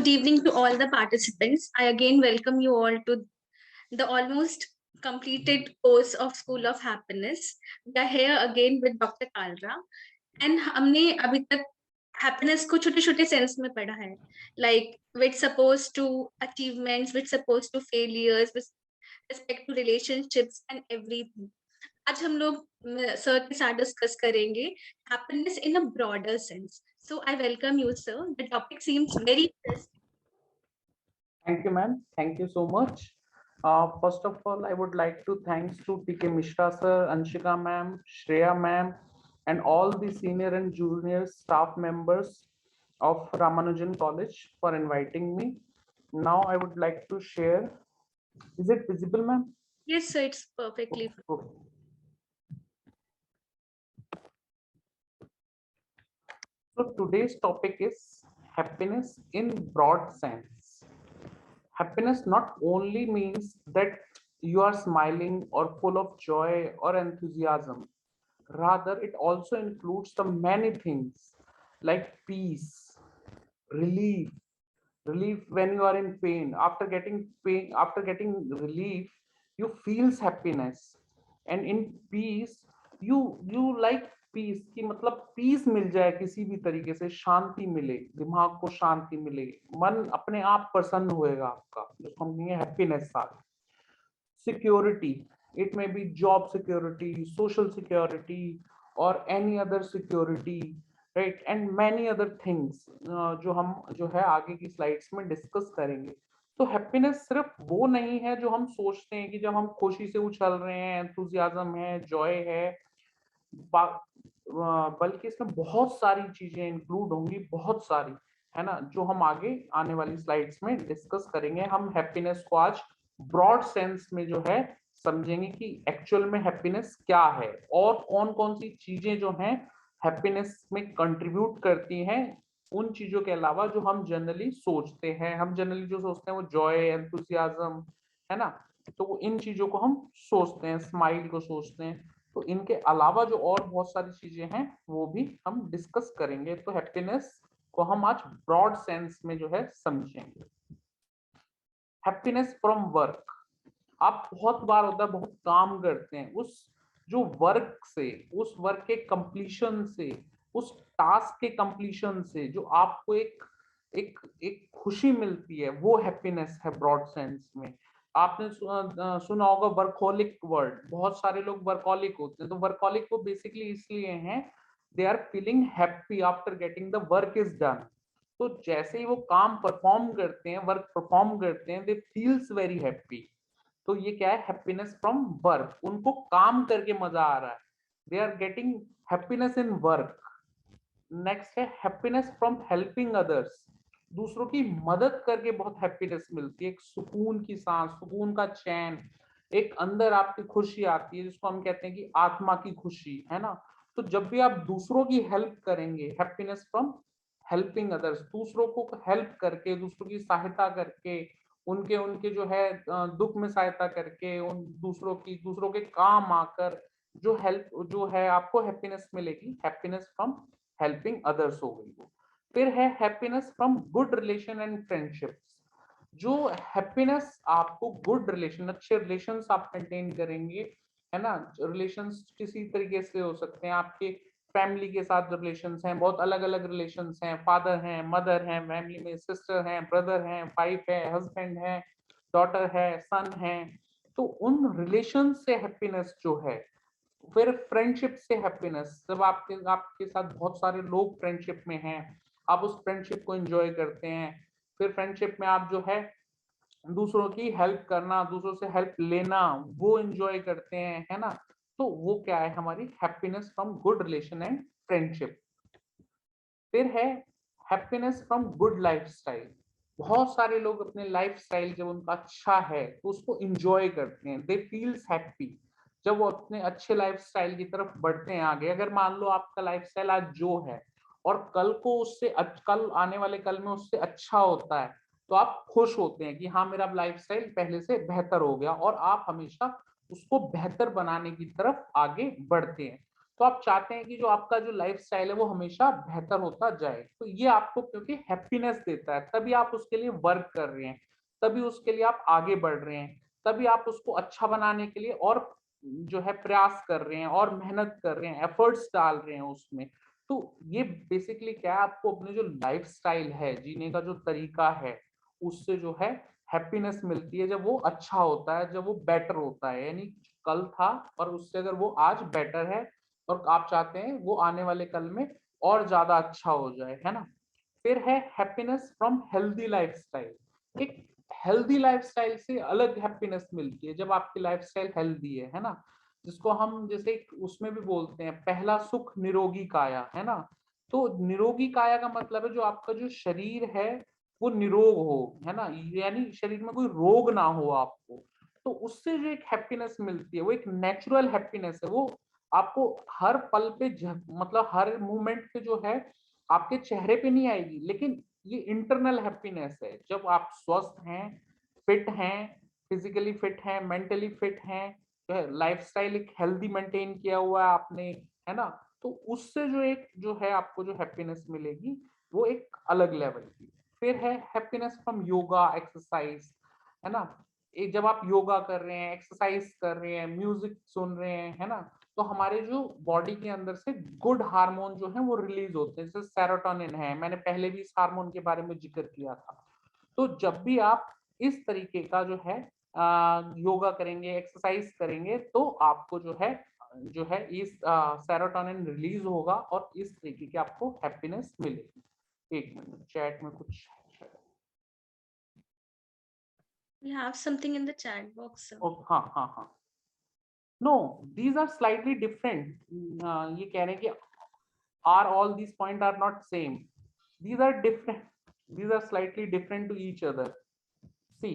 Good evening to all the participants. I again welcome you all to the almost completed course of School of Happiness. We are here again with Dr. Kalra and हमने अभी तक happiness को छोटे छोटे sense में पढ़ा है, like with supposed to achievements, with supposed to failures, with respect to relationships and everything. आज हम लोग सर के साथ डिस्कस करेंगे happiness in a broader sense. So I welcome you, sir. The topic seems very interesting. Thank you, ma'am. Thank you so much. First of all, I would like to thanks to TK Mishra sir, Anshika ma'am, Shreya ma'am, and all the senior and junior staff members of Ramanujan College for inviting me. Now I would like to share. Is it visible, ma'am? Yes, sir, it's perfectly fine. Okay. So today's topic is happiness in broad sense. Happiness not only means that you are smiling or full of joy or enthusiasm. Rather, it also includes the many things like peace, relief, relief when you are in pain. After getting relief, you feels happiness, and in peace, you like peace की मतलब piece मिल जाए, किसी भी तरीके से शांति मिले, दिमाग को शांति मिले, मन अपने आप प्रसन्न होएगा आपका, जिसको हम कहेंगे happiness. Security, it may be job security, social security और any other security, right, and many other things जो हम जो है आगे की स्लाइड्स में डिस्कस करेंगे। तो हैप्पीनेस सिर्फ वो नहीं है जो हम सोचते हैं कि जब हम खुशी से उछल रहे हैं, एंथुसियाज्म है, जॉय है, बल्कि इसमें बहुत सारी चीजें इंक्लूड होंगी, बहुत सारी, है ना, जो हम आगे आने वाली स्लाइड्स में डिस्कस करेंगे। हम हैप्पीनेस को आज ब्रॉड सेंस में जो है समझेंगे कि एक्चुअल में हैप्पीनेस क्या है और कौन कौन सी चीजें जो हैं हैप्पीनेस में कंट्रीब्यूट करती हैं, उन चीजों के अलावा जो हम जनरली सोचते हैं। हम जनरली जो सोचते हैं वो जॉय, एंथुसियाज्म, है ना, तो इन चीजों को हम सोचते हैं, स्माइल को सोचते हैं। तो इनके अलावा जो और बहुत सारी चीजें हैं वो भी हम डिस्कस करेंगे। तो हैप्पीनेस को हम आज ब्रॉड सेंस में जो है समझेंगे। हैप्पीनेस फ्रॉम वर्क, आप बहुत बार होता है बहुत काम करते हैं, उस जो वर्क से, उस वर्क के कंप्लीशन से, उस टास्क के कंप्लीशन से जो आपको एक एक एक खुशी मिलती है, वो हैप्पीनेस है ब्रॉड सेंस में। आपने सुना होगा वर्कहोलिक वर्ड, बहुत सारे लोग वर्कहोलिक होते हैं। तो वर्कहोलिक को बेसिकली इसलिए हैं, they are feeling happy after getting the work is done. तो जैसे ही वो काम परफॉर्म करते हैं, वर्क परफॉर्म करते हैं, दे फील्स वेरी हैप्पी। तो ये क्या है, हैप्पीनेस फ्रॉम वर्क, उनको काम करके मजा आ रहा है, they are getting happiness in work. Next है हैप्पीनेस फ्रॉम हेल्पिंग अदर्स, दूसरों की मदद करके बहुत हैप्पीनेस मिलती है, एक सुकून की सांस, सुकून का चैन, एक अंदर आपकी खुशी आती है जिसको हम कहते हैं कि आत्मा की खुशी, है ना। तो जब भी आप दूसरों की हेल्प करेंगे, हैप्पीनेस फ्रॉम हेल्पिंग अदर्स, दूसरों को हेल्प करके, दूसरों की सहायता करके, उनके उनके जो है दुख में सहायता करके, उन दूसरों के काम आकर जो हेल्प जो है आपको हैप्पीनेस मिलेगी, हैप्पीनेस फ्रॉम हेल्पिंग अदर्स हो गई वो। फिर है happiness from good relation and friendships, जो हैप्पीनेस आपको गुड रिलेशन, अच्छे रिलेशंस आप मेंटेन करेंगे, है ना। रिलेशंस किसी तरीके से हो सकते हैं, आपके फैमिली के साथ रिलेशंस हैं, बहुत अलग अलग रिलेशंस हैं, फादर हैं, मदर हैं, फैमिली में सिस्टर हैं, ब्रदर हैं, वाइफ है, हस्बैंड है, डॉटर है, सन है। तो उन रिलेशन से हैप्पीनेस जो है। फिर फ्रेंडशिप से हैप्पीनेस, जब आपके साथ बहुत सारे लोग फ्रेंडशिप में हैं, आप उस फ्रेंडशिप को एंजॉय करते हैं। फिर फ्रेंडशिप में आप जो है दूसरों की हेल्प करना, दूसरों से हेल्प लेना, वो एंजॉय करते हैं, है ना। तो वो क्या है, हमारी happiness from good relation and friendship. फिर है हैप्पीनेस फ्रॉम गुड लाइफस्टाइल, बहुत सारे लोग अपने लाइफस्टाइल जब उनका अच्छा है तो उसको एंजॉय करते हैं, दे फील्स हैप्पी जब वो अपने अच्छे लाइफस्टाइल की तरफ बढ़ते हैं आगे। अगर मान लो आपका लाइफस्टाइल आज जो है और कल को उससे कल आने वाले कल में उससे अच्छा होता है, तो आप खुश होते हैं कि हाँ मेरा लाइफस्टाइल पहले से बेहतर हो गया, और आप हमेशा उसको बेहतर बनाने की तरफ आगे बढ़ते हैं। तो आप चाहते हैं कि जो आपका जो लाइफस्टाइल है वो हमेशा बेहतर होता जाए। तो ये आपको क्योंकि हैप्पीनेस देता है, तभी आप उसके लिए वर्क कर रहे हैं, तभी उसके लिए आप आगे बढ़ रहे हैं, तभी आप उसको अच्छा बनाने के लिए और जो है प्रयास कर रहे हैं और मेहनत कर रहे हैं, एफर्ट्स डाल रहे हैं उसमें। तो ये बेसिकली क्या है, आपको अपने जो लाइफस्टाइल है, जीने का जो तरीका है, उससे जो है हैप्पीनेस मिलती है जब वो अच्छा होता है, जब वो बेटर होता है। यानी कल था और उससे अगर वो आज बेटर है और आप चाहते हैं वो आने वाले कल में और ज्यादा अच्छा हो जाए, है ना। फिर है हैप्पीनेस फ्रॉम हेल्दी लाइफस्टाइल। एक हेल्दी लाइफस्टाइल से अलग हैप्पीनेस मिलती है जब आपकी लाइफस्टाइल हेल्दी है ना, जिसको हम जैसे उसमें भी बोलते हैं पहला सुख निरोगी काया, है ना। तो निरोगी काया का मतलब है जो आपका जो शरीर है वो निरोग हो, है ना, यानी शरीर में कोई रोग ना हो आपको। तो उससे जो एक हैप्पीनेस मिलती है वो एक नेचुरल हैप्पीनेस है। वो आपको हर पल पे मतलब हर मोमेंट पे जो है आपके चेहरे पे नहीं आएगी, लेकिन ये इंटरनल हैप्पीनेस है जब आप स्वस्थ हैं, फिट हैं, फिजिकली फिट हैं, मेंटली फिट हैं, जो है लाइफस्टाइल एक हेल्दी मेंटेन किया हुआ है आपने, है ना। तो उससे जो एक जो है आपको जो हैप्पीनेस मिलेगी वो एक अलग लेवल की। फिर है हैप्पीनेस फ्रॉम योगा एक्सरसाइज, है ना। एक जब आप योगा कर रहे हैं, एक्सरसाइज कर रहे हैं, म्यूजिक सुन रहे हैं, है ना, तो हमारे जो बॉडी के अंदर से गुड हार्मोन जो है वो रिलीज होते हैं, जैसे सेरोटोनिन है। मैंने पहले भी इस हार्मोन के बारे में जिक्र किया था। तो जब भी आप इस तरीके का जो है योगा करेंगे, एक्सरसाइज करेंगे, तो आपको जो है इस सेरोटोनिन रिलीज होगा और इस तरीके की आपको हैप्पीनेस मिलेगी। एक मिनट, चैट में कुछ We have something in the chat box, sir. हाँ हाँ हाँ, no, these are slightly different. ये कह रहे हैं कि are all these point are not same, these are different, these are slightly different to each other. See,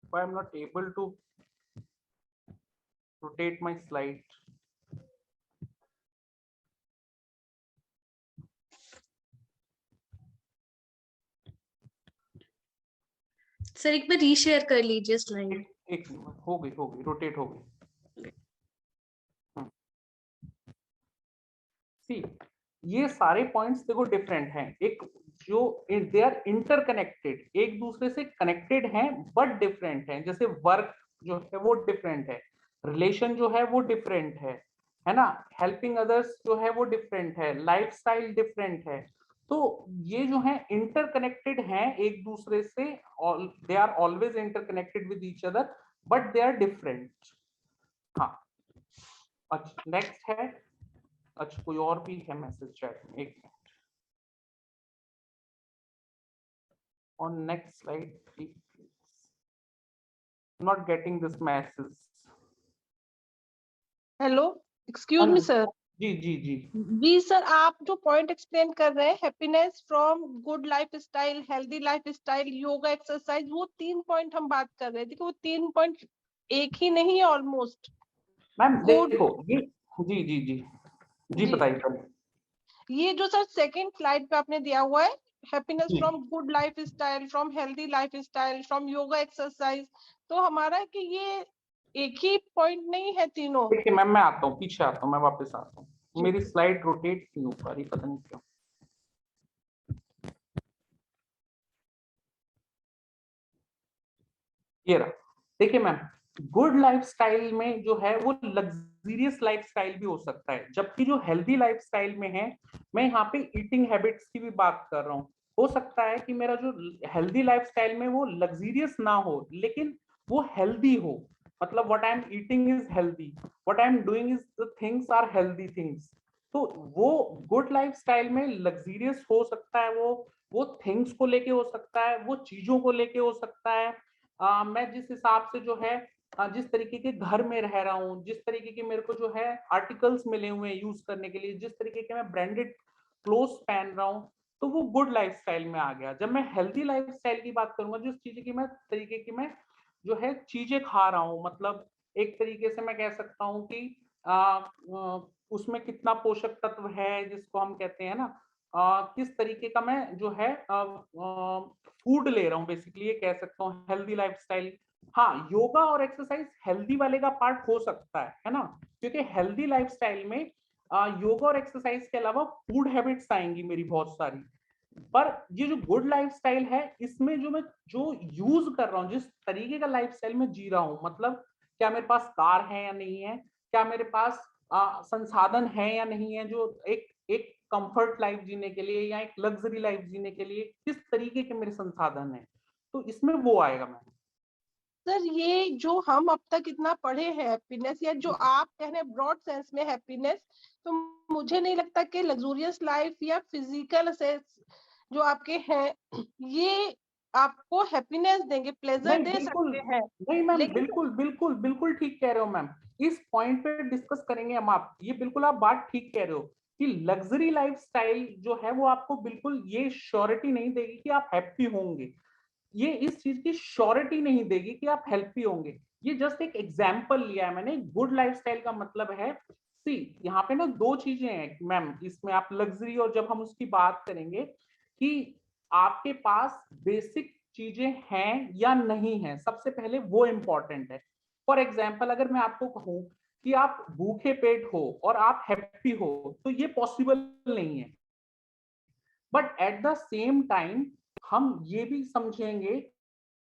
if I am not able to rotate my slide, sir एक बार reshare कर लीजिए slide. एक हो गई रोटेट हो गई। सी, ये सारे पॉइंट्स देखो डिफरेंट हैं, एक जो दे आर इंटरकनेक्टेड, एक दूसरे से कनेक्टेड हैं बट डिफरेंट हैं। जैसे वर्क जो है वो डिफरेंट है, रिलेशन जो है वो डिफरेंट है ना, हेल्पिंग अदर्स जो है वो डिफरेंट है, लाइफस्टाइल डिफरेंट है। तो ये जो है इंटरकनेक्टेड हैं एक दूसरे से, they are always interconnected with each other but they are different. हाँ, अच्छा नेक्स्ट है, अच्छा कोई और भी है मैसेज चैट में, एक minute, on next slide please, not getting this message. Hello, excuse हाँ मी सर। जी जी जी जी सर, आप जो पॉइंट एक्सप्लेन कर रहे हैं, happiness from good life style, healthy life style, yoga exercise, वो 3 पॉइंट हम बात कर रहे हैं। देखो वो 3 पॉइंट एक ही नहीं है ऑलमोस्ट। मैम गुड, देखो ये, जी जी जी जी जी, बताइए पहले। ये जो सर सेकंड स्लाइड पे आपने दिया हुआ है, हैप्पीनेस जी from good life style, from healthy life style, from yoga exercise, तो हमारा कि ये एक ही पॉइंट नहीं है तीनों। देखिए मैम, मैं आता हूँ, पीछे आता हूँ, मैं वापस आता हूँ, जी मेरी स्लाइड रोटेट नहीं हो पा रही, पता नहीं क्यों। ये रहा, देखिए मैम, गुड लाइफस्टाइल में जो है वो लग्जरियस लाइफस्टाइल भी हो सकता है, जबकि जो हेल्दी लाइफस्टाइल में है, मैं यहाँ पे ईटिंग हैबिट्स की भी बात कर रहा हूँ। हो सकता है कि मेरा जो हेल्दी लाइफस्टाइल में वो लग्जरियस ना हो, लेकिन वो हेल्दी हो, मतलब what I am eating is healthy, what I am doing is the things are healthy things. तो वो गुड लाइफस्टाइल में लग्जरियस हो सकता है, वो थिंग्स को लेके हो सकता है, वो चीजों को लेके हो सकता है। मैं जिस हिसाब से जो है जिस तरीके के घर में रह रहा हूँ, जिस तरीके के मेरे को जो है आर्टिकल्स मिले हुए हैं यूज करने के लिए, जिस तरीके के मैं ब्रांडेड क्लोथ्स पहन रहा हूँ, तो वो गुड लाइफस्टाइल में आ गया। जब मैं हेल्दी लाइफस्टाइल की बात करूंगा, जिस चीज की मैं तरीके की मैं जो है चीजें खा रहा हूँ, मतलब एक तरीके से मैं कह सकता हूँ कि उसमें कितना पोषक तत्व है जिसको हम कहते हैं ना, किस तरीके का मैं जो है फूड ले रहा हूँ, बेसिकली ये कह सकता हूँ हेल्दी लाइफस्टाइल हाँ, योगा और एक्सरसाइज हेल्दी वाले का पार्ट हो सकता है ना, क्योंकि हेल्दी लाइफस्टाइल में योगा और एक्सरसाइज के अलावा फूड हैबिट्स आएंगी मेरी बहुत सारी। पर ये जो गुड लाइफस्टाइल है, इसमें जो मैं जो यूज कर रहा हूँ, जिस तरीके का लाइफस्टाइल मैं जी रहा हूँ, मतलब क्या मेरे पास कार है या नहीं है, क्या मेरे पास संसाधन है या नहीं है, जो एक एक कंफर्ट लाइफ जीने के लिए या एक लग्जरी लाइफ जीने के लिए किस तरीके के मेरे संसाधन है, तो इसमें वो आएगा। मैं सर ये जो हम अब तक इतना पढ़े हैं हैप्पीनेस, या जो आप कह रहे हैं ब्रॉड सेंस में हैप्पीनेस, तो मुझे नहीं लगता कि लग्जूरियस लाइफ या फिजिकल असेट्स जो आपके हैं ये आपको हैप्पीनेस देंगे, प्लेजर नहीं दे बिल्कुल सकते हैं। नहीं मैम, लेकिन बिल्कुल बिल्कुल बिल्कुल ठीक कह रहे हो मैम। इस पॉइंट पे डिस्कस करेंगे हम। आप ये बिल्कुल आप बात ठीक कह रहे हो कि लग्जरी लाइफस्टाइल जो है वो आपको बिल्कुल ये श्योरिटी नहीं देगी कि आप हैप्पी होंगे, ये इस चीज की श्योरिटी नहीं देगी कि आप हेल्पी होंगे। ये जस्ट एक एग्जाम्पल लिया है मैंने। गुड लाइफस्टाइल का मतलब है, सी यहाँ पे ना दो चीजें हैं मैम इसमें, आप लग्जरी और जब हम उसकी बात करेंगे कि आपके पास बेसिक चीजें हैं या नहीं है, सबसे पहले वो इंपॉर्टेंट है। फॉर एग्जाम्पल अगर मैं आपको कहूं कि आप भूखे पेट हो और आप हैप्पी हो, तो ये पॉसिबल नहीं है। But at the same time हम ये भी समझेंगे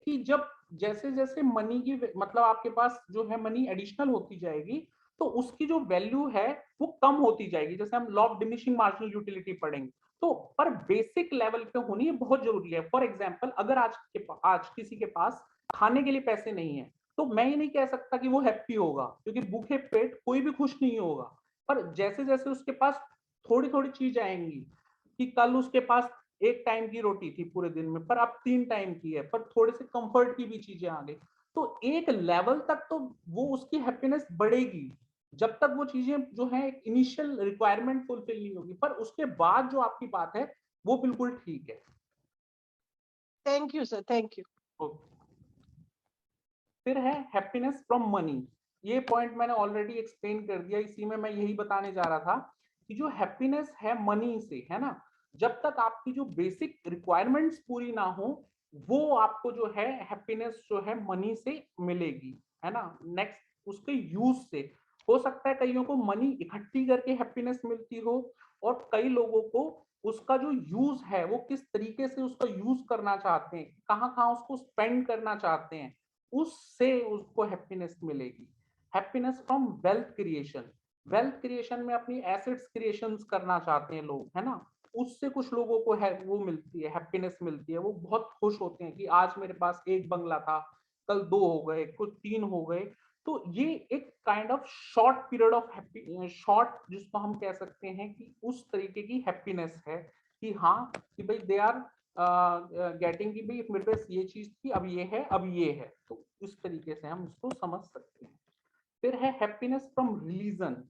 कि जब जैसे जैसे मनी की मतलब आपके पास जो है मनी एडिशनल होती जाएगी, तो उसकी जो वैल्यू है वो कम होती जाएगी। जैसे हम law of diminishing marginal utility पढ़ेंगे, तो पर बेसिक लेवल पे होनी ये बहुत जरूरी है। फॉर एग्जांपल अगर आज किसी के पास खाने के लिए पैसे नहीं है, तो मैं ये नहीं कह सकता कि वो हैप्पी होगा, क्योंकि भूखे पेट कोई भी खुश नहीं होगा। पर जैसे जैसे उसके पास थोड़ी थोड़ी चीज आएंगी, कि कल उसके पास एक टाइम की रोटी थी पूरे दिन में, पर अब 3 टाइम की है, पर थोड़े से कंफर्ट की भी चीजें आ गई, तो एक लेवल तक तो वो उसकी हैप्पीनेस बढ़ेगी, जब तक वो चीजें जो है एक इनिशियल रिक्वायरमेंट फुलफिल नहीं होगी। पर उसके बाद जो आपकी बात है वो बिल्कुल ठीक है। Thank you sir, thank you. फिर है हैप्पीनेस फ्रॉम मनी। ये पॉइंट मैंने ऑलरेडी एक्सप्लेन कर दिया, इसी में मैं यही बताने जा रहा था कि जो हैप्पीनेस है मनी से, है ना, जब तक आपकी जो बेसिक रिक्वायरमेंट्स पूरी ना हो, वो आपको जो है हैप्पीनेस जो है मनी से मिलेगी, है ना। नेक्स्ट उसके यूज से हो सकता है कईयों को मनी इकट्ठी करके हैप्पीनेस मिलती हो, और कई लोगों को उसका जो यूज है वो किस तरीके से उसका यूज करना चाहते हैं, कहाँ कहाँ उसको स्पेंड करना चाहते हैं, उससे उसको हैप्पीनेस मिलेगी। Happiness from wealth creation. Wealth creation में अपनी एसेट्स क्रिएशंस करना चाहते हैं लोग, है ना, उससे कुछ लोगों को है वो मिलती है, हैप्पीनेस मिलती है। वो बहुत खुश होते हैं कि आज मेरे पास एक बंगला था, कल 2 हो गए, कुछ 3 हो गए। तो ये एक kind of short period of happy, short जिसको हम कह सकते हैं कि उस तरीके की हैप्पीनेस है कि हाँ कि भाई दे आर गेटिंग की भाई मेरे पास ये चीज थी, अब ये है, अब ये है। तो इस तरीके से हम इसको समझ सकते हैं। फिर है हैप्पीनेस फ्रॉम रिलीजन,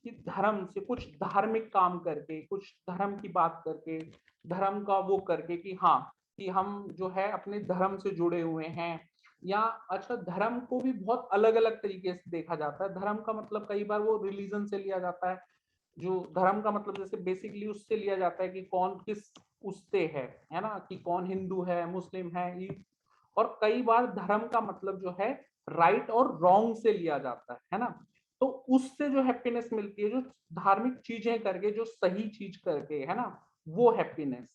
कि धर्म से कुछ धार्मिक काम करके, कुछ धर्म की बात करके, धर्म का वो करके कि हाँ कि हम जो है अपने धर्म से जुड़े हुए हैं। या अच्छा, धर्म को भी बहुत अलग अलग तरीके से देखा जाता है। धर्म का मतलब कई बार वो रिलीजन से लिया जाता है, जो धर्म का मतलब जैसे बेसिकली उससे लिया जाता है कि कौन किस उससे है ना, कि कौन हिंदू है, मुस्लिम है। और कई बार धर्म का मतलब जो है राइट और रॉन्ग से लिया जाता है ना। तो उससे जो हैप्पीनेस मिलती है, जो धार्मिक चीजें करके, जो सही चीज करके, है ना, वो हैप्पीनेस।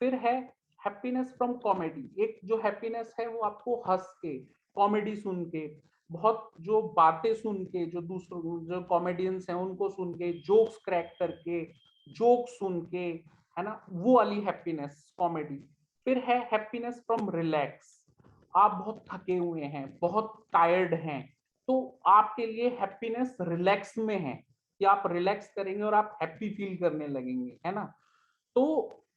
फिर है हैप्पीनेस फ्रॉम कॉमेडी। एक जो हैप्पीनेस है वो आपको हंस के, कॉमेडी सुन के, बहुत जो बातें सुन के, जो दूसरों जो कॉमेडियंस हैं उनको सुन के, जोक्स क्रैक करके, जोक सुन के, है ना, वो वाली हैप्पीनेस, कॉमेडी। फिर है हैप्पीनेस फ्रॉम रिलैक्स। आप बहुत थके हुए हैं, बहुत टायर्ड हैं, तो आपके लिए हैप्पीनेस रिलैक्स में है, कि आप रिलैक्स करेंगे और आप हैप्पी फील करने लगेंगे, है ना। तो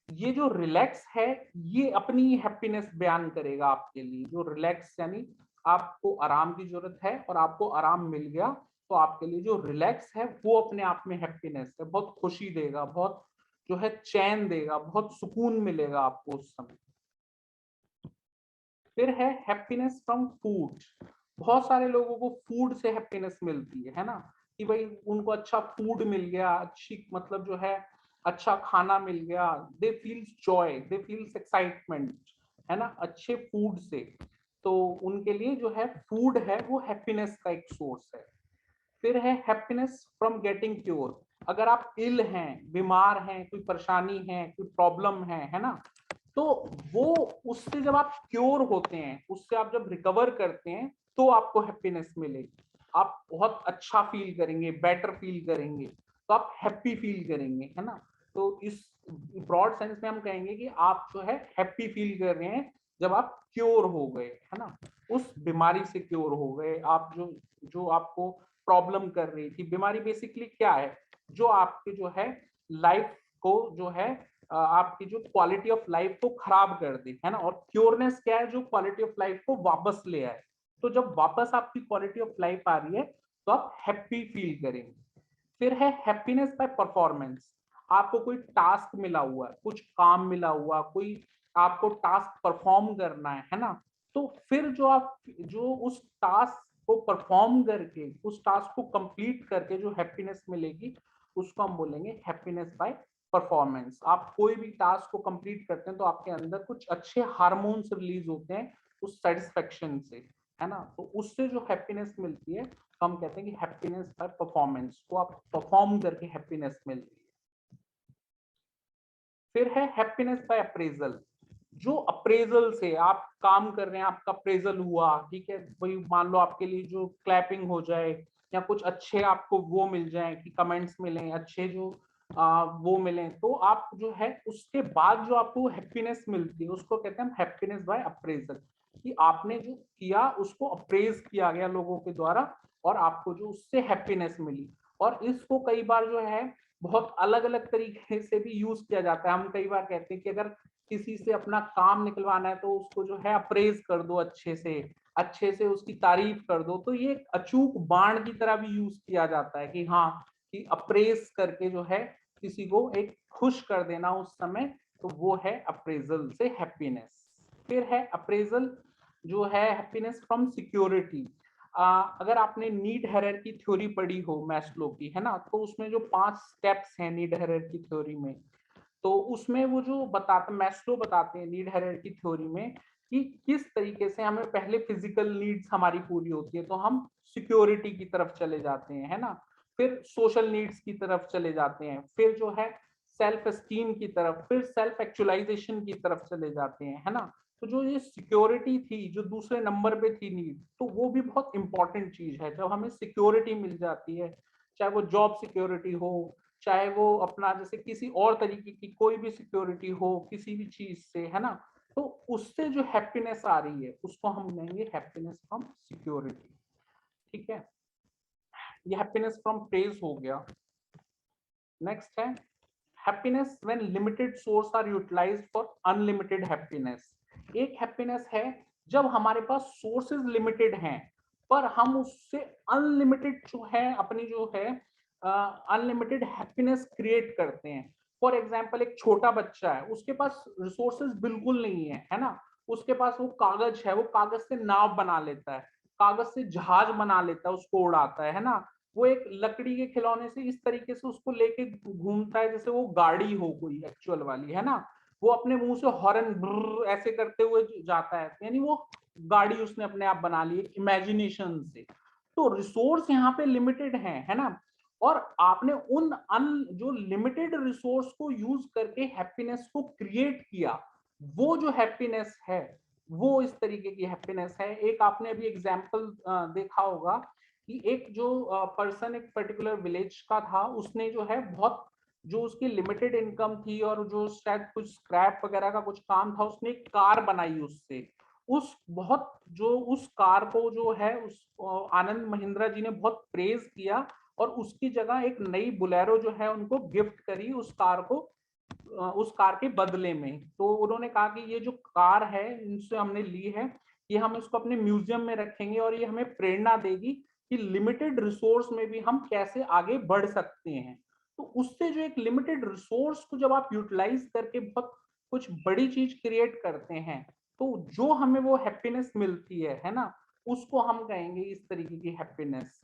ये जो रिलैक्स है, ये अपनी हैप्पीनेस बयान करेगा आपके लिए। जो रिलैक्स यानी आपको आराम की जरूरत है और आपको आराम मिल गया, तो आपके लिए जो रिलैक्स है वो अपने आप में हैप्पीनेस है, बहुत खुशी देगा, बहुत जो है चैन देगा, बहुत सुकून मिलेगा आपको उस समय। फिर है हैप्पीनेस फ्रॉम फूड। बहुत सारे लोगों को फूड से हैप्पीनेस मिलती है ना, कि भाई उनको अच्छा फूड मिल गया, अच्छी मतलब जो है अच्छा खाना मिल गया, दे फील्स जॉय, दे फील्स एक्साइटमेंट, है ना, अच्छे फूड से। तो उनके लिए जो है फूड है वो हैप्पीनेस का एक सोर्स है। फिर है हैप्पीनेस फ्रॉम गेटिंग क्योर। अगर आप इल हैं, बीमार हैं, कोई परेशानी है, कोई प्रॉब्लम है ना, तो वो उससे जब आप क्योर होते हैं, उससे आप जब रिकवर करते हैं तो आपको हैप्पीनेस मिलेगी। आप बहुत अच्छा फील करेंगे, बेटर फील करेंगे, तो आप हैप्पी फील करेंगे, है ना। तो इस ब्रॉड सेंस में हम कहेंगे कि आप जो है हैप्पी फील कर रहे हैं जब आप क्योर हो गए, है ना, उस बीमारी से क्योर हो गए। आप जो जो आपको प्रॉब्लम कर रही थी, बीमारी बेसिकली क्या है, जो आपके जो है लाइफ को जो है आपकी जो क्वालिटी ऑफ लाइफ को खराब कर दे, है ना। और क्योरनेस क्या है, जो क्वालिटी ऑफ लाइफ को वापस ले आए। तो जब वापस आपकी क्वालिटी ऑफ लाइफ आ रही है तो आप हैप्पी फील करेंगे। फिर है हैप्पीनेस बाय परफॉर्मेंस। आपको कोई टास्क मिला हुआ है, कुछ काम मिला हुआ, कोई आपको टास्क परफॉर्म करना है ना, तो फिर जो आप जो उस टास्क को परफॉर्म करके, उस टास्क को कंप्लीट करके जो हैप्पीनेस मिलेगी, उसको हम बोलेंगे हैप्पीनेस बाय परफॉर्मेंस। आप कोई भी टास्क को कंप्लीट करते हैं तो आपके अंदर कुछ अच्छे हार्मोन्स रिलीज होते हैं उस सेटिस्फेक्शन से, है ना। तो उससे जो हैप्पीनेस मिलती है तो हम कहते हैं कि हैप्पीनेस बाय परफॉर्मेंस, को आप परफॉर्म करके हैप्पीनेस मिलती है। फिर है हैप्पीनेस बाय अप्रेजल। जो अप्रेजल से आप काम कर रहे हैं, आपका अप्रेजल हुआ, ठीक है, वही मान लो आपके लिए जो क्लैपिंग हो जाए या कुछ अच्छे आपको वो मिल जाए कि कमेंट्स मिले अच्छे, जो वो मिले, तो आप जो है उसके बाद जो आपको हैप्पीनेस मिलती है उसको कहते हैं हम हैप्पीनेस बाय अप्रेजल। कि आपने जो किया उसको अप्रेज किया गया लोगों के द्वारा और आपको जो उससे हैप्पीनेस मिली। और इसको कई बार जो है बहुत अलग अलग तरीके से भी यूज किया जाता है। हम कई बार कहते हैं कि अगर किसी से अपना काम निकलवाना है तो उसको जो है अप्रेज कर दो, अच्छे से उसकी तारीफ कर दो। तो ये अचूक बाण की तरह भी यूज किया जाता है कि हाँ, कि अप्रेज करके जो है किसी को एक खुश कर देना उस समय, तो वो है अप्रेजल से हैप्पीनेस। फिर है अप्रेजल जो है हैप्पीनेस फ्रॉम सिक्योरिटी। अगर आपने नीड हायरार्की थ्योरी पढ़ी हो मैस्लो की, है ना, तो उसमें जो 5 स्टेप्स हैं नीड हायरार्की थ्योरी में, तो उसमें वो जो बताते मैस्लो बताते हैं नीड हायरार्की थ्योरी में कि किस तरीके से हमें पहले फिजिकल नीड्स हमारी पूरी होती है तो हम सिक्योरिटी की तरफ चले जाते हैं, है ना। फिर सोशल नीड्स की तरफ चले जाते हैं, फिर जो है सेल्फ एस्टीम की तरफ, फिर सेल्फ एक्चुअलाइजेशन की तरफ चले जाते हैं, है ना। तो जो ये सिक्योरिटी थी जो दूसरे नंबर पे थी नीड, तो वो भी बहुत इंपॉर्टेंट चीज है। जब हमें सिक्योरिटी मिल जाती है, चाहे वो जॉब सिक्योरिटी हो, चाहे वो अपना जैसे किसी और तरीके की कोई भी सिक्योरिटी हो किसी भी चीज से, है ना, तो उससे जो हैप्पीनेस आ रही है उसको हम कहेंगे हैप्पीनेस फ्रॉम सिक्योरिटी। ठीक है, ये हैप्पीनेस फ्रॉम प्रेज हो गया। नेक्स्ट है happiness when limited source are utilized for unlimited happiness. एक हैप्पीनेस है जब हमारे पास सोर्सेज लिमिटेड हैं पर हम उससे अनलिमिटेड जो है अपनी जो है अनलिमिटेड हैप्पीनेस क्रिएट करते हैं। फॉर एग्जाम्पल एक छोटा बच्चा है, उसके पास रिसोर्सेज बिल्कुल नहीं है ना, उसके पास वो कागज है, वो कागज से नाव बना लेता है, कागज से जहाज बना लेता है, उसको उड़ाता है ना। वो एक लकड़ी के खिलौने से इस तरीके से उसको लेके घूमता है जैसे वो गाड़ी हो कोई एक्चुअल वाली, है ना। वो अपने मुंह से हॉर्न ऐसे करते हुए जाता है, यानी वो गाड़ी उसने अपने आप बना ली इमेजिनेशन से। तो रिसोर्स यहाँ पे लिमिटेड है ना। और आपने उन जो लिमिटेड रिसोर्स को यूज करके हैप्पीनेस को क्रिएट किया, वो जो हैप्पीनेस है वो इस तरीके की हैप्पीनेस है। एक आपने अभी एग्जाम्पल देखा होगा कि एक जो पर्सन एक पर्टिकुलर विलेज का था, उसने जो है बहुत जो उसकी लिमिटेड इनकम थी और जो शायद कुछ स्क्रैप वगैरह का कुछ काम था, उसने एक कार बनाई उससे। उस बहुत जो उस कार को जो है उस आनंद महिंद्रा जी ने बहुत प्रेज किया और उसकी जगह एक नई बुलेरो जो है उनको गिफ्ट करी उस कार को, उस कार के बदले में। तो उन्होंने कहा कि ये जो कार है इनसे हमने ली है, ये हम इसको अपने म्यूजियम में रखेंगे और ये हमें प्रेरणा देगी कि लिमिटेड रिसोर्स में भी हम कैसे आगे बढ़ सकते हैं। तो उससे जो एक लिमिटेड रिसोर्स को जब आप यूटिलाइज करके बहुत कुछ बड़ी चीज क्रिएट करते हैं, तो जो हमें वो हैप्पीनेस मिलती है ना, उसको हम कहेंगे इस तरीके की हैप्पीनेस।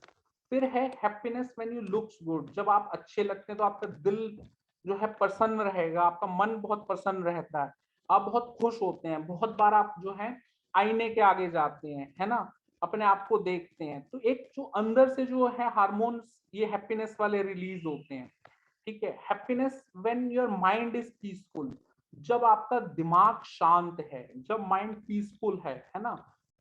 फिर है happiness when you looks good. जब आप अच्छे लगते हैं तो आपका दिल जो है प्रसन्न रहेगा, आपका मन बहुत प्रसन्न रहता है, आप बहुत खुश होते हैं। बहुत बार आप जो है आईने के आगे जाते हैं, है ना, अपने आप को देखते हैं, तो एक जो अंदर से जो है हार्मोन्स ये हैप्पीनेस वाले रिलीज होते हैं, ठीक है। Happiness when your mind is peaceful, जब आपका दिमाग शांत है, जब माइंड पीसफुल है ना,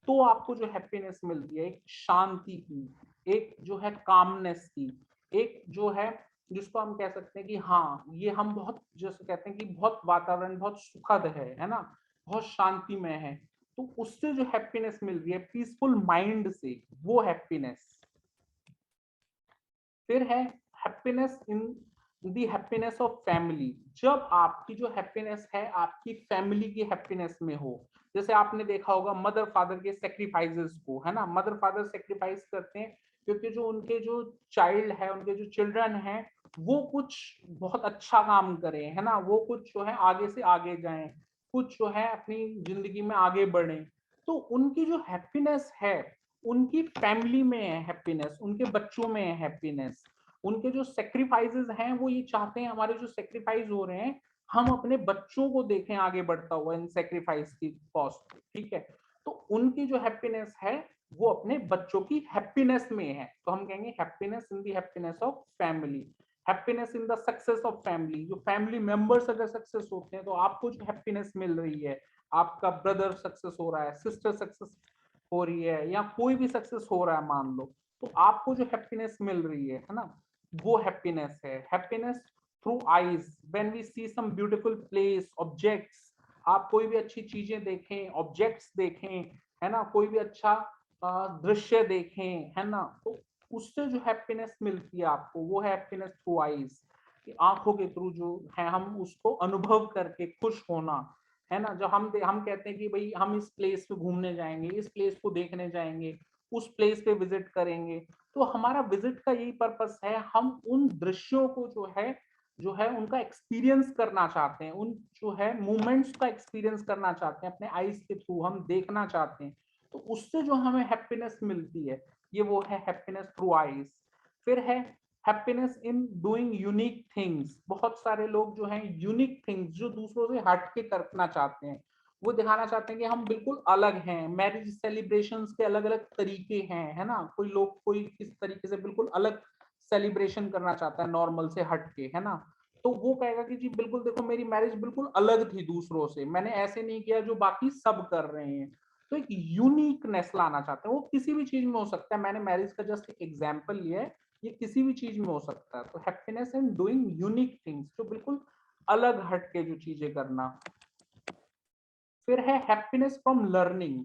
तो आपको जो हैप्पीनेस मिलती है एक शांति की, एक जो है कामनेस की, एक जो है जिसको हम कह सकते हैं कि हाँ ये हम बहुत जैसे कहते हैं कि बहुत वातावरण बहुत सुखद है ना, बहुत शांतिमय है, तो उससे जो हैप्पीनेस मिल रही है पीसफुल माइंड से, वो हैप्पीनेस। फिर है happiness in the happiness of family, जब आपकी जो हैप्पीनेस है आपकी फैमिली की हैप्पीनेस में हो। जैसे आपने देखा होगा मदर फादर के सेक्रीफाइसेस को, है ना, मदर फादर सेक्रीफाइस करते हैं क्योंकि जो उनके जो चाइल्ड है, उनके जो चिल्ड्रन है, वो कुछ बहुत अच्छा काम करें, है ना, वो कुछ जो है आगे से आगे जाएं, कुछ जो है अपनी जिंदगी में आगे बढ़ें, तो उनकी जो हैप्पीनेस है उनकी फैमिली में है हैप्पीनेस, उनके बच्चों में है हैप्पीनेस। उनके जो सेक्रीफाइसेस हैं वो ये चाहते हैं हमारे जो सेक्रीफाइस हो रहे हैं हम अपने बच्चों को देखें आगे बढ़ता हुआ इन सेक्रीफाइस की कॉस्ट, ठीक है। तो उनकी जो हैप्पीनेस है वो अपने बच्चों की हैप्पीनेस में है, तो हम कहेंगे happiness in the happiness of family, happiness in the success of family. जो फैमिली मेंबर्स अगर सक्सेस होते हैं तो आपको जो हैप्पीनेस मिल रही है, आपका ब्रदर सक्सेस हो रहा है, सिस्टर सक्सेस हो रही है, या कोई भी सक्सेस हो रहा है मान लो, तो आपको जो हैप्पीनेस मिल रही है ना, वो हैप्पीनेस है। Happiness through eyes, when we see some beautiful place, objects, आप कोई भी अच्छी चीजें देखें, ऑब्जेक्ट्स देखें, है ना, कोई भी अच्छा दृश्य देखें, है ना, तो उससे जो हैप्पीनेस मिलती है आपको वो है हैप्पीनेस थ्रू आईज, कि आंखों के थ्रू जो है हम उसको अनुभव करके खुश होना, है ना। जब हम कहते हैं कि भाई हम इस प्लेस पे घूमने जाएंगे, इस प्लेस को देखने जाएंगे, उस प्लेस पे विजिट करेंगे, तो हमारा विजिट का यही पर्पस है, हम उन दृश्यों को जो है उनका एक्सपीरियंस करना चाहते हैं, उन जो है मूवमेंट्स का एक्सपीरियंस करना चाहते हैं, अपने आईज के थ्रू हम देखना चाहते हैं, तो उससे जो हमें हैप्पीनेस मिलती है ये वो है हैप्पीनेस थ्रू आईज। फिर है happiness in doing unique things, बहुत सारे लोग जो हैं यूनिक थिंग्स जो दूसरों से हट के करना चाहते हैं, वो दिखाना चाहते हैं कि हम बिल्कुल अलग हैं। मैरिज सेलिब्रेशंस के अलग अलग तरीके हैं, है ना, कोई लोग कोई किस तरीके से बिल्कुल अलग सेलिब्रेशन करना चाहता है नॉर्मल से हट के, है ना, तो वो कहेगा कि जी बिल्कुल देखो मेरी मैरिज बिल्कुल अलग थी दूसरों से, मैंने ऐसे नहीं किया जो बाकी सब कर रहे हैं, तो एक यूनिकनेस लाना चाहते हैं। वो किसी भी चीज में हो सकता है, मैंने मैरिज का जस्ट एक एग्जांपल लिया है, ये किसी भी चीज में हो सकता है। तो happiness in doing unique things, जो बिल्कुल अलग हट के जो चीजें करना। फिर है हैप्पीनेस फ्रॉम लर्निंग,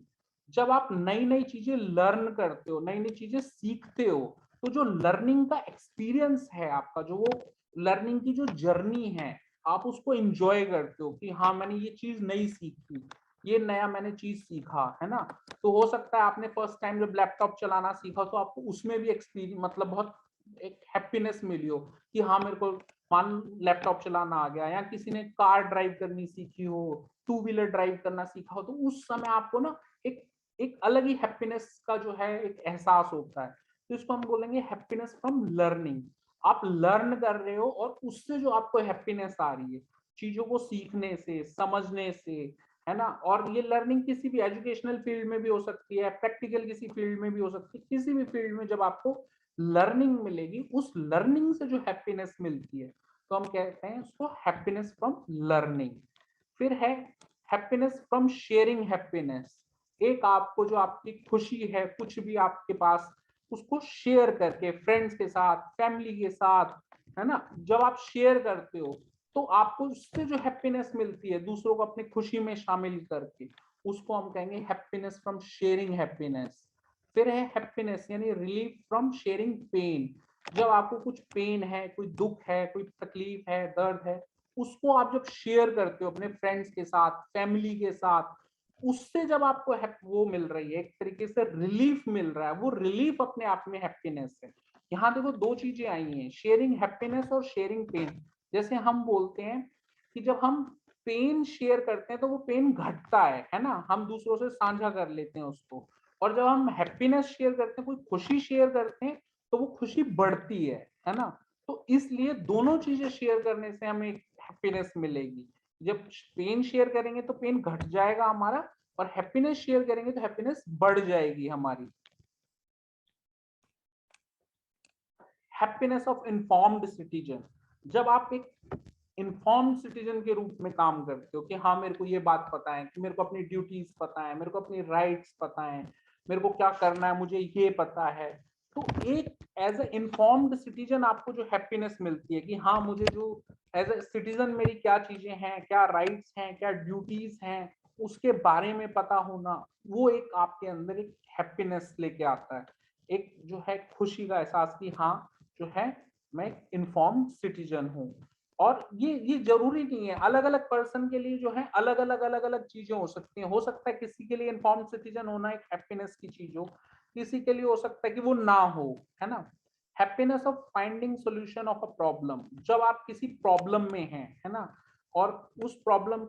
जब आप नई नई चीजें लर्न करते हो, नई नई चीजें सीखते हो, तो जो लर्निंग का एक्सपीरियंस है आपका, जो वो लर्निंग की जो जर्नी है, आप उसको एंजॉय करते हो कि हाँ मैंने ये चीज नई सीखी, ये नया मैंने चीज सीखा, है ना। तो हो सकता है आपने फर्स्ट टाइम जब लैपटॉप चलाना सीखा तो आपको उसमें भी एक्सपीरियंस मतलब बहुत एक हैप्पीनेस मिली हो कि हाँ मेरे को मान लैपटॉप चलाना आ गया, या किसी ने कार ड्राइव करनी सीखी हो, टू व्हीलर ड्राइव करना सीखा हो, तो उस समय आपको ना एक एक अलग ही हैप्पीनेस का जो है एक एहसास होता है, तो इसको हम बोलेंगे हैप्पीनेस फ्रॉम लर्निंग। आप लर्न कर रहे हो और उससे जो आपको हैप्पीनेस आ रही है चीजों को सीखने से, समझने से, है ना। और ये लर्निंग किसी भी एजुकेशनल फील्ड में भी हो सकती है, प्रैक्टिकल किसी फील्ड में भी हो सकती है, किसी भी फील्ड में जब आपको लर्निंग मिलेगी, उस लर्निंग से जो हैप्पीनेस मिलती है तो हम कहते हैं उसको हैप्पीनेस फ्रॉम लर्निंग। फिर है हैप्पीनेस फ्रॉम शेयरिंग हैप्पीनेस, एक आपको जो आपकी खुशी है कुछ भी आपके पास, उसको शेयर करके फ्रेंड्स के साथ, फैमिली के साथ, है ना, जब आप शेयर करते हो तो आपको उससे जो हैप्पीनेस मिलती है दूसरों को अपनी खुशी में शामिल करके, उसको हम कहेंगे हैप्पीनेस फ्रॉम शेयरिंग हैप्पीनेस। फिर है हैप्पीनेस यानी रिलीफ फ्रॉम शेयरिंग पेन, जब आपको कुछ पेन है, कोई दुख है, कोई तकलीफ है, दर्द है, उसको आप जब शेयर करते हो अपने फ्रेंड्स के साथ, फैमिली के साथ, उससे जब आपको वो मिल रही है, एक तरीके से रिलीफ मिल रहा है, वो रिलीफ अपने आप में हैप्पीनेस है। यहाँ देखो दो चीजें आई हैं, शेयरिंग हैप्पीनेस और शेयरिंग पेन। जैसे हम बोलते हैं कि जब हम पेन शेयर करते हैं तो वो पेन घटता है ना, हम दूसरों से साझा कर लेते हैं उसको, और जब हम हैप्पीनेस शेयर करते हैं, कोई खुशी शेयर करते हैं, तो वो खुशी बढ़ती है ना। तो इसलिए दोनों चीजें शेयर करने से हमें हैप्पीनेस मिलेगी। जब पेन शेयर करेंगे तो पेन घट जाएगा हमारा, और हैप्पीनेस शेयर करेंगे तो हैप्पीनेस बढ़ जाएगी हमारी। हैप्पीनेस ऑफ इन्फॉर्म्ड सिटीजन, जब आप एक इन्फॉर्म्ड सिटीजन के रूप में काम करते हो कि हाँ मेरे को ये बात पता है, कि मेरे को अपनी ड्यूटीज पता है, मेरे को अपनी राइट्स पता है, मेरे को क्या करना है मुझे ये पता है, तो एक एज ए इन्फॉर्म्ड सिटीजन आपको जो हैप्पीनेस मिलती है कि हाँ मुझे जो एज ए सिटीजन मेरी क्या चीजें हैं, क्या राइट्स हैं, क्या ड्यूटीज हैं, उसके बारे में पता होना, वो एक आपके अंदर एक हैप्पीनेस लेके आता है, एक जो है खुशी का एहसास कि हाँ जो है मैं इन्फॉर्म्ड सिटीजन हूँ। और ये जरूरी नहीं है, अलग अलग पर्सन के लिए जो है अलग अलग चीजें हो सकती हैं। हो सकता है किसी के लिए इन्फॉर्म्ड सिटीजन होना एक हैप्पीनेस की चीज हो, किसी के लिए हो सकता है कि वो ना हो, है ना। Happiness of finding solution of a problem, जब आप किसी प्रॉब्लम में हैं, है ना, और उस प्रॉब्लम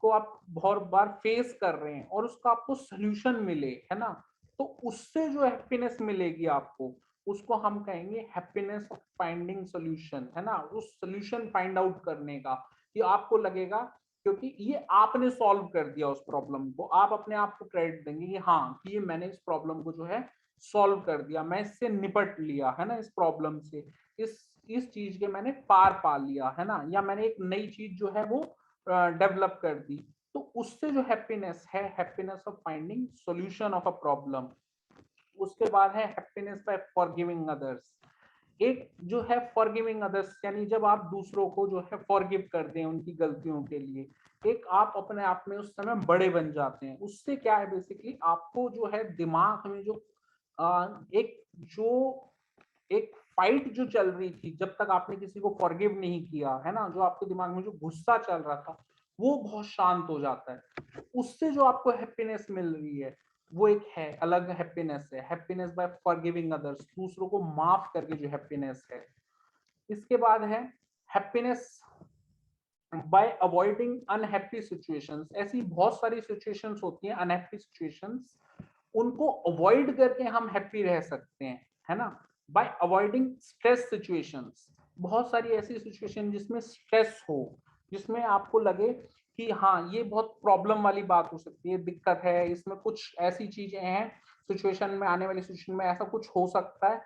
को आप बहुत बार फेस कर रहे हैं और उसका आपको सोल्यूशन मिले, है ना, तो उससे जो हैप्पीनेस मिलेगी आपको, उसको हम कहेंगे हैप्पीनेस ऑफ फाइंडिंग सोल्यूशन, है ना, उस सोल्यूशन फाइंड आउट करने का, कि आपको लगेगा क्योंकि ये आपने सॉल्व कर दिया उस प्रॉब्लम को, आप अपने आप को क्रेडिट देंगे कि हाँ कि ये मैंने इस प्रॉब्लम को जो है सॉल्व कर दिया, मैं इससे निपट लिया, है ना, इस प्रॉब्लम से, इस चीज के मैंने पार पा लिया, है ना, या मैंने एक नई चीज जो है वो डेवलप कर दी। तो उससे जो हैप्पीनेस है, happiness of finding solution of a problem. उसके बाद है हैप्पीनेस बाय फॉरगिविंग अदर्स। एक जो है फॉरगिविंग अदर्स, यानी जब आप दूसरों को जो है फॉरगिव कर दें उनकी गलतियों के लिए, एक आप अपने आप में उस समय बड़े बन जाते हैं। उससे क्या है, बेसिकली आपको जो है दिमाग में जो एक जो एक फाइट जो चल रही थी, जब तक आपने किसी को फॉरगिव नहीं किया, है ना, जो आपके दिमाग में जो गुस्सा चल रहा था वो बहुत शांत हो जाता है। उससे जो आपको हैप्पीनेस मिल रही है वो एक है अलग हैप्पीनेस है, हैप्पीनेस बाय फॉरगिविंग अदर्स, दूसरों को माफ करके जो हैप्पीनेस है। इसके बाद है happiness bye avoiding unhappy situations. ऐसी बहुत सारी सिचुएशंस होती हैं अनहैप्पी सिचुएशंस, उनको अवॉइड करके हम हैप्पी रह सकते हैं, है ना। बाय अवॉइडिंग स्ट्रेस सिचुएशंस, बहुत सारी ऐसी सिचुएशन जिसमें स्ट्रेस हो, जिसमें आपको लगे कि हाँ ये बहुत प्रॉब्लम वाली बात हो सकती है, दिक्कत है इसमें, कुछ ऐसी चीजें हैं सिचुएशन में, आने वाली सिचुएशन में ऐसा कुछ हो सकता है,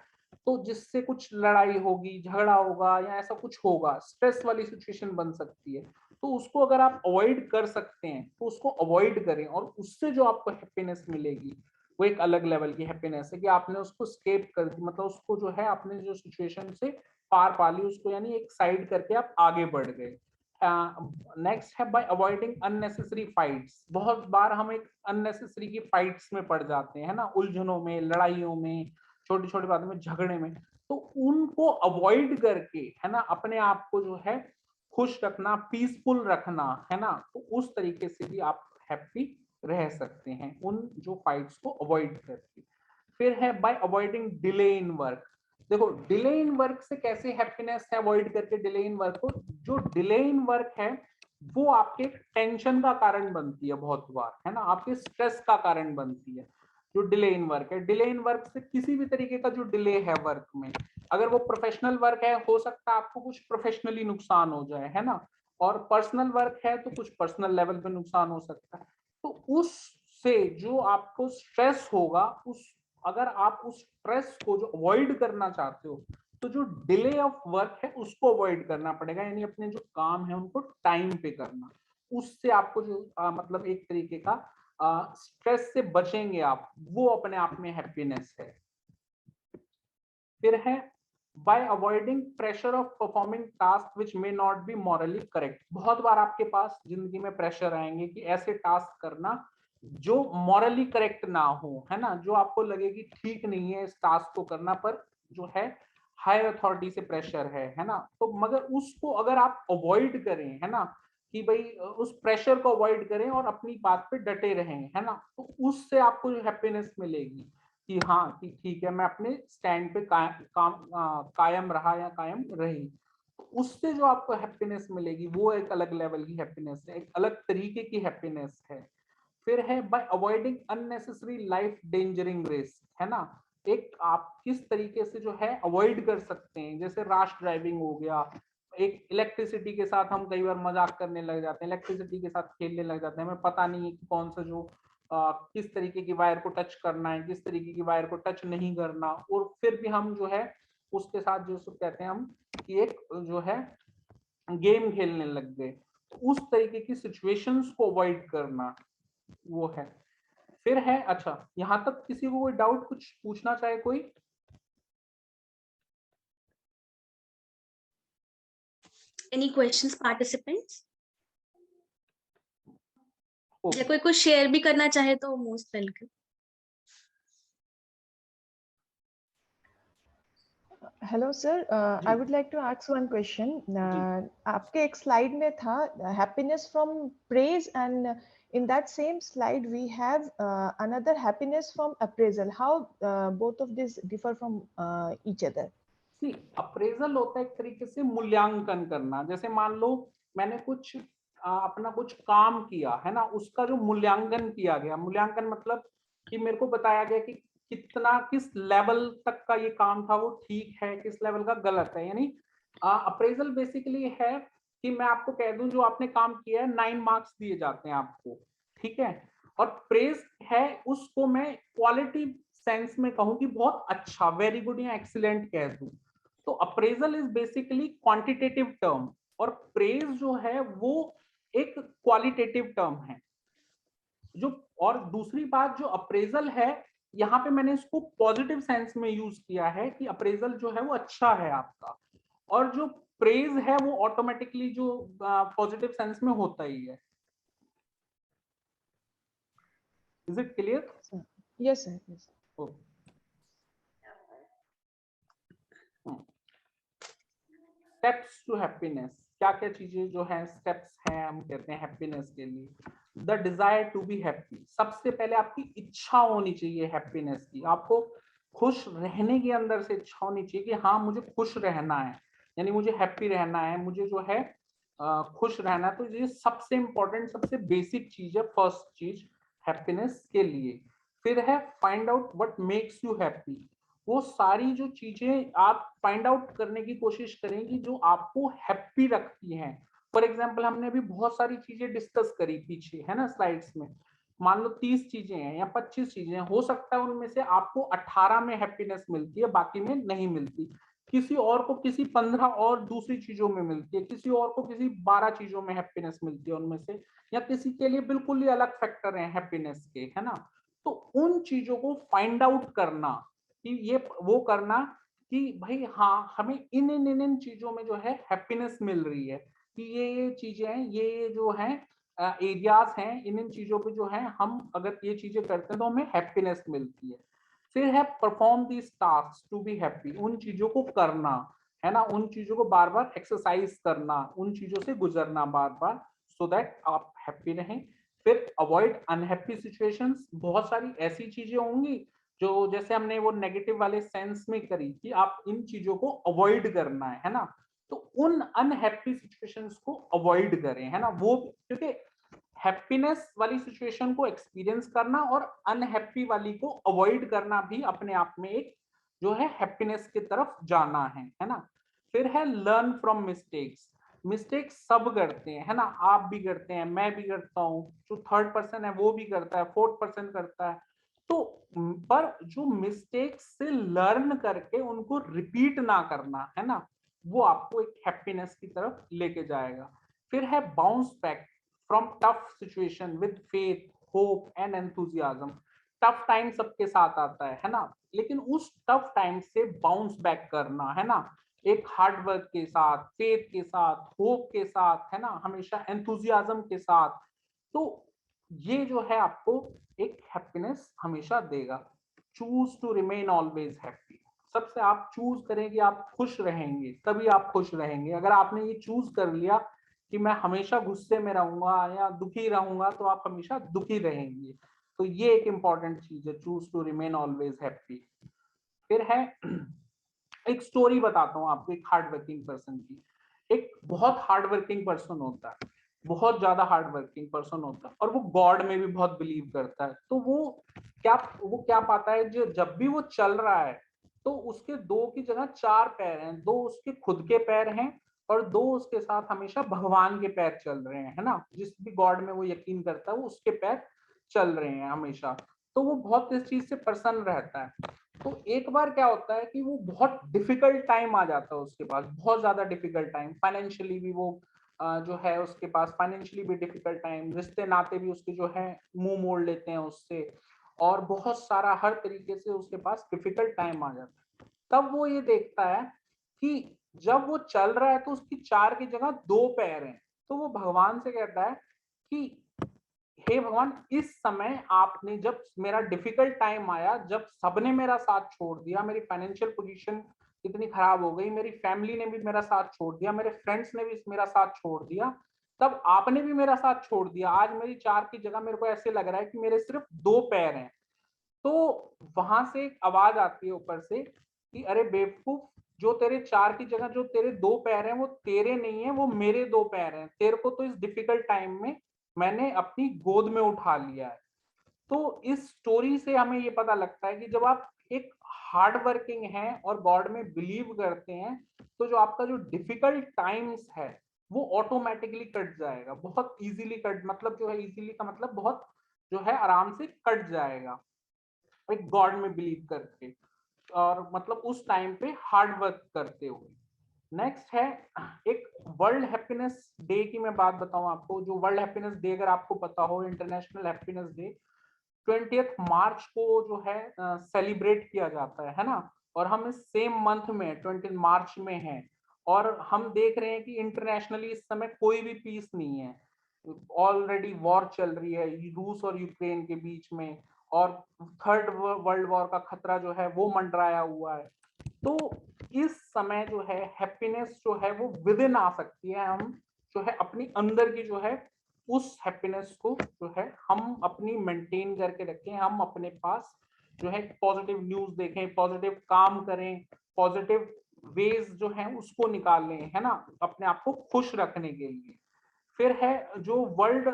तो जिससे कुछ लड़ाई होगी, झगड़ा होगा या ऐसा कुछ होगा, स्ट्रेस वाली सिचुएशन बन सकती है। तो उसको अगर आप अवॉइड कर सकते हैं तो उसको अवॉइड करें, और उससे जो आपको हैप्पीनेस मिलेगी वो एक अलग लेवल की हैप्पीनेस है कि आपने उसको स्केप कर दी, मतलब उसको जो है आपने जो सिचुएशन से पार पा ली उसको, यानी एक साइड करके आप आगे बढ़ गए। नेक्स्ट है बाय अवॉइडिंग अननेसेसरी फाइट्स। बहुत बार हम एक अननेसेसरी की फाइट्स में पड़ जाते हैं, है ना, उलझनों में, लड़ाइयों में, छोटी छोटी बातों में झगड़े में। तो उनको अवॉइड करके, है ना, अपने आप को जो है खुश रखना, पीसफुल रखना, है ना, तो उस तरीके से भी आप हैप्पी रह सकते हैं उन जो फाइट्स को अवॉइड करके। फिर है by avoiding delay in work. देखो डिले इन वर्क से कैसे हैप्पीनेस है अवॉइड करके डिले इन वर्क को, जो डिले इन वर्क है वो आपके टेंशन का कारण बनती है बहुत बार, है ना, आपके स्ट्रेस का कारण बनती है। जो डिले इन वर्क है, डिले इन वर्क से किसी भी तरीके का जो डिले है वर्क में, अगर वो प्रोफेशनल वर्क है हो सकता है आपको कुछ प्रोफेशनली नुकसान हो जाए, है ना, और पर्सनल वर्क है तो कुछ पर्सनल लेवल पे नुकसान हो सकता है। तो उससे जो आपको स्ट्रेस होगा, उस अगर आप उस स्ट्रेस को जो अवॉइड करना चाहते हो तो जो डिले ऑफ वर्क है उसको अवॉइड करना पड़ेगा, यानी अपने जो काम है उनको टाइम पे करना। उससे आपको जो मतलब एक तरीके का स्ट्रेस से बचेंगे आप, वो अपने आप में हैप्पीनेस है। फिर है by avoiding pressure of performing task which may not be morally correct. बहुत बार आपके पास जिंदगी में प्रेशर आएंगे कि ऐसे टास्क करना जो मॉरली करेक्ट ना हो, है ना, जो आपको लगे कि ठीक नहीं है इस टास्क को करना, पर जो है हायर अथॉरिटी से प्रेशर है ना, तो मगर उसको अगर आप अवॉइड करें, है ना, कि भाई उस प्रेशर को अवॉइड करें और अपनी बात पे डटे रहें, है ना, तो उससे आपको जो हैप्पीनेस मिलेगी कि हाँ कि ठीक है मैं अपने स्टैंड पे कायम रहा या कायम रही, तो उससे जो आपको हैप्पीनेस मिलेगी वो एक अलग लेवल की हैप्पीनेस है, एक अलग तरीके की हैप्पीनेस है। फिर है by avoiding unnecessary life endangering risk, है ना, एक आप किस तरीके से जो है अवॉइड कर सकते हैं, जैसे रैश ड्राइविंग हो गया, एक इलेक्ट्रिसिटी के साथ हम कई बार मजाक करने लग जाते हैं, इलेक्ट्रिसिटी के साथ खेलने लग जाते हैं, हमें पता नहीं है कि कौन सा जो किस तरीके की वायर को टच करना है, किस तरीके की वायर को टच नहीं करना, और फिर भी हम जो है उसके साथ जो कहते हैं हम कि एक जो है गेम खेलने लग गए। तो उस तरीके की सिचुएशंस को अवॉइड करना वो है। फिर है, अच्छा यहां तक किसी को कोई डाउट, कुछ पूछना चाहे कोई? Any questions, participants? या ओके, कोई कुछ शेयर भी करना चाहे तो most welcome. Hello sir, I would like to ask one question. आपके एक स्लाइड में था happiness from praise, and in that same slide we have another happiness from appraisal. How both of these differ from each other? See appraisal होता है एक तरीके से मूल्यांकन करना। जैसे मान लो मैंने कुछ अपना कुछ काम किया है ना, उसका जो मूल्यांकन किया गया, मूल्यांकन मतलब कि मेरे को बताया गया कि कितना, किस लेवल तक का ये काम था वो ठीक है, किस लेवल का गलत है। यानी अप्रेजल बेसिकली है कि मैं आपको कह दूं जो आपने काम किया है 9 मार्क्स दिए जाते हैं आपको, ठीक है। और प्रेज है उसको मैं क्वालिटी सेंस में कहूं कि बहुत अच्छा, वेरी गुड या एक्सीलेंट कह दूं। तो appraisal is basically quantitative term और प्रेज जो है वो एक क्वालिटेटिव टर्म है। जो और दूसरी बात, जो अप्रेजल है यहाँ पे मैंने इसको पॉजिटिव सेंस में यूज किया है कि अप्रेजल जो है वो अच्छा है आपका, और जो प्रेज है वो ऑटोमेटिकली जो पॉजिटिव सेंस में होता ही है। Is it clear? Yes sir, yes. Steps to happiness, क्या क्या चीजें जो है स्टेप्स हैं हम कहते हैं हैप्पीनेस के लिए। The desire to be happy, सबसे पहले आपकी इच्छा होनी चाहिए हैप्पीनेस की। आपको खुश रहने के अंदर से इच्छा होनी चाहिए कि हाँ मुझे खुश रहना है, यानी मुझे हैप्पी रहना है, मुझे जो है खुश रहना है। तो ये सबसे इंपॉर्टेंट, सबसे बेसिक चीज है, फर्स्ट चीज हैप्पीनेस के लिए। फिर है find out what makes you happy. वो सारी जो चीजें आप फाइंड आउट करने की कोशिश करेंगी जो आपको हैप्पी रखती हैं। फॉर एग्जाम्पल हमने अभी बहुत सारी चीजें डिस्कस करी पीछे, है ना, स्लाइड्स में। मान लो 30 चीजें हैं या 25 चीजें हैं, हो सकता है उनमें से आपको 18 में हैप्पीनेस मिलती है, बाकी में नहीं मिलती। किसी और को किसी 15 और दूसरी चीजों में मिलती है, किसी और को किसी 12 चीजों में हैप्पीनेस मिलती है उनमें से, या किसी के लिए बिल्कुल ही अलग फैक्टर है हैप्पीनेस के, है ना। तो उन चीजों को फाइंड आउट करना कि ये वो करना कि भाई हाँ हमें इन चीजों में जो है हैप्पीनेस मिल रही है, कि ये चीजें हैं, ये जो हैं एरियाज हैं, इन चीजों पे जो है हम अगर ये चीजें करते हैं तो हमें हैप्पीनेस मिलती है। फिर है perform these task to be happy, उन चीजों को करना, है ना, उन चीजों को बार बार एक्सरसाइज करना, उन चीजों से गुजरना बार बार, सो दैट आप हैप्पी रहें। फिर अवॉइड अनहैप्पी सिचुएशंस, बहुत सारी ऐसी चीजें होंगी जो जैसे हमने वो नेगेटिव वाले सेंस में करी कि आप इन चीजों को अवॉइड करना है ना। तो उन अनहैप्पी सिचुएशंस को अवॉइड करें, है ना। वो क्योंकि हैप्पीनेस वाली सिचुएशन को एक्सपीरियंस करना और अनहैप्पी वाली को अवॉइड करना भी अपने आप में एक जो है हैप्पीनेस की तरफ जाना है ना। फिर है लर्न फ्रॉम मिस्टेक्स। मिस्टेक्स सब करते हैं, है ना, आप भी करते हैं, मैं भी करता हूँ, जो थर्ड पर्सन है वो भी करता है, फोर्थ पर्सन करता है। तो पर जो मिस्टेक्स से लर्न करके उनको रिपीट ना करना, है ना, वो आपको एक हैप्पीनेस की तरफ लेके जाएगा। फिर है bounce back from tough situation with faith, hope and enthusiasm. Tough time सबके साथ आता है ना, लेकिन उस टफ टाइम से बाउंस बैक करना, है ना, एक हार्ड वर्क के साथ, फेथ के साथ, होप के साथ, है ना, हमेशा एंथुजियाज्म के साथ। तो ये जो है आपको एक हैप्पीनेस हमेशा देगा। Choose to remain always happy, सबसे आप चूज करें कि आप खुश रहेंगे, तभी आप खुश रहेंगे। अगर आपने ये चूज कर लिया कि मैं हमेशा गुस्से में रहूंगा या दुखी रहूंगा, तो आप हमेशा दुखी रहेंगे। तो ये एक इंपॉर्टेंट चीज है, choose to remain always happy. फिर है एक स्टोरी बताता हूँ आपको एक हार्ड वर्किंग पर्सन की। एक बहुत हार्ड वर्किंग पर्सन होता है, बहुत ज्यादा हार्ड वर्किंग पर्सन होता है, और वो गॉड में भी बहुत बिलीव करता है। तो वो क्या पाता है, जो जब भी वो चल रहा है तो उसके 2 की जगह 4 पैर हैं, 2 उसके खुद के पैर हैं और 2 उसके साथ हमेशा भगवान के पैर चल रहे हैं, है ना। जिस भी गॉड में वो यकीन करता है वो उसके पैर चल रहे हैं हमेशा, तो वो बहुत इस चीज से प्रसन्न रहता है। तो एक बार क्या होता है कि वो बहुत डिफिकल्ट टाइम आ जाता है उसके पास, बहुत ज्यादा डिफिकल्ट टाइम, फाइनेंशियली भी वो जो है उसके पास फाइनेंशियली भी डिफिकल्ट टाइम, रिश्ते नाते भी उसके जो है मुंह मोड़ लेते हैं उससे, और बहुत सारा हर तरीके से उसके पास डिफिकल्ट टाइम आ जाता है। तब वो ये देखता है कि जब वो चल रहा है तो उसकी 4 की जगह 2 पैर हैं, तो वो भगवान से कहता है कि हे भगवान, इस समय आपने, जब मेरा डिफिकल्ट टाइम आया, जब सबने मेरा साथ छोड़ दिया, मेरी फाइनेंशियल पोजीशन इतनी खराब हो गई, मेरी फैमिली ने भी मेरा साथ छोड़ दिया, मेरे फ्रेंड्स ने भी मेरा साथ छोड़ दिया, तब आपने भी मेरा साथ छोड़ दिया। आज मेरी 4 की जगह मेरे को ऐसे लग रहा है कि मेरे सिर्फ 2 पैर हैं। तो वहां से एक आवाज आती है ऊपर से कि अरे बेवकूफ, जो तेरे 4 की जगह जो तेरे 2 पैर हैं वो तेरे नहीं है, वो मेरे 2 पैर हैं। तेरे को तो इस डिफिकल्ट टाइम में मैंने अपनी गोद में उठा लिया है। तो इस स्टोरी से हमें ये पता लगता है कि जब आप एक हार्ड वर्किंग हैं और गॉड में बिलीव करते हैं, तो जो आपका जो डिफिकल्ट टाइम्स है वो ऑटोमेटिकली कट जाएगा, बहुत इजीली कट, मतलब जो है इजीली का मतलब बहुत जो है आराम से कट जाएगा, एक गॉड में बिलीव करके, और मतलब उस टाइम पे हार्ड वर्क करते हुए। नेक्स्ट है एक वर्ल्ड हैप्पीनेस डे की मैं बात बताऊं आपको। जो वर्ल्ड हैप्पीनेस डे अगर आपको पता हो, इंटरनेशनल हैप्पीनेस डे 20th मार्च को जो है सेलिब्रेट किया जाता है ना। और हम इस सेम मंथ में 20 मार्च में हैं, और हम देख रहे हैं कि इंटरनेशनली इस समय कोई भी पीस नहीं है, ऑलरेडी वॉर चल रही है रूस और यूक्रेन के बीच में, और थर्ड वर्ल्ड वॉर का खतरा जो है वो मंडराया हुआ है। तो इस समय जो है हैप्पीनेस जो है वो विद इन आ सकती है। हम जो है अपनी अंदर की जो है उस हैप्पीनेस को जो है हम अपनी मेंटेन करके रखें, हम अपने पास जो है पॉजिटिव न्यूज देखें, पॉजिटिव काम करें, पॉजिटिव वेज जो है उसको निकालें, है ना, अपने आप को खुश रखने के लिए। फिर है जो वर्ल्ड,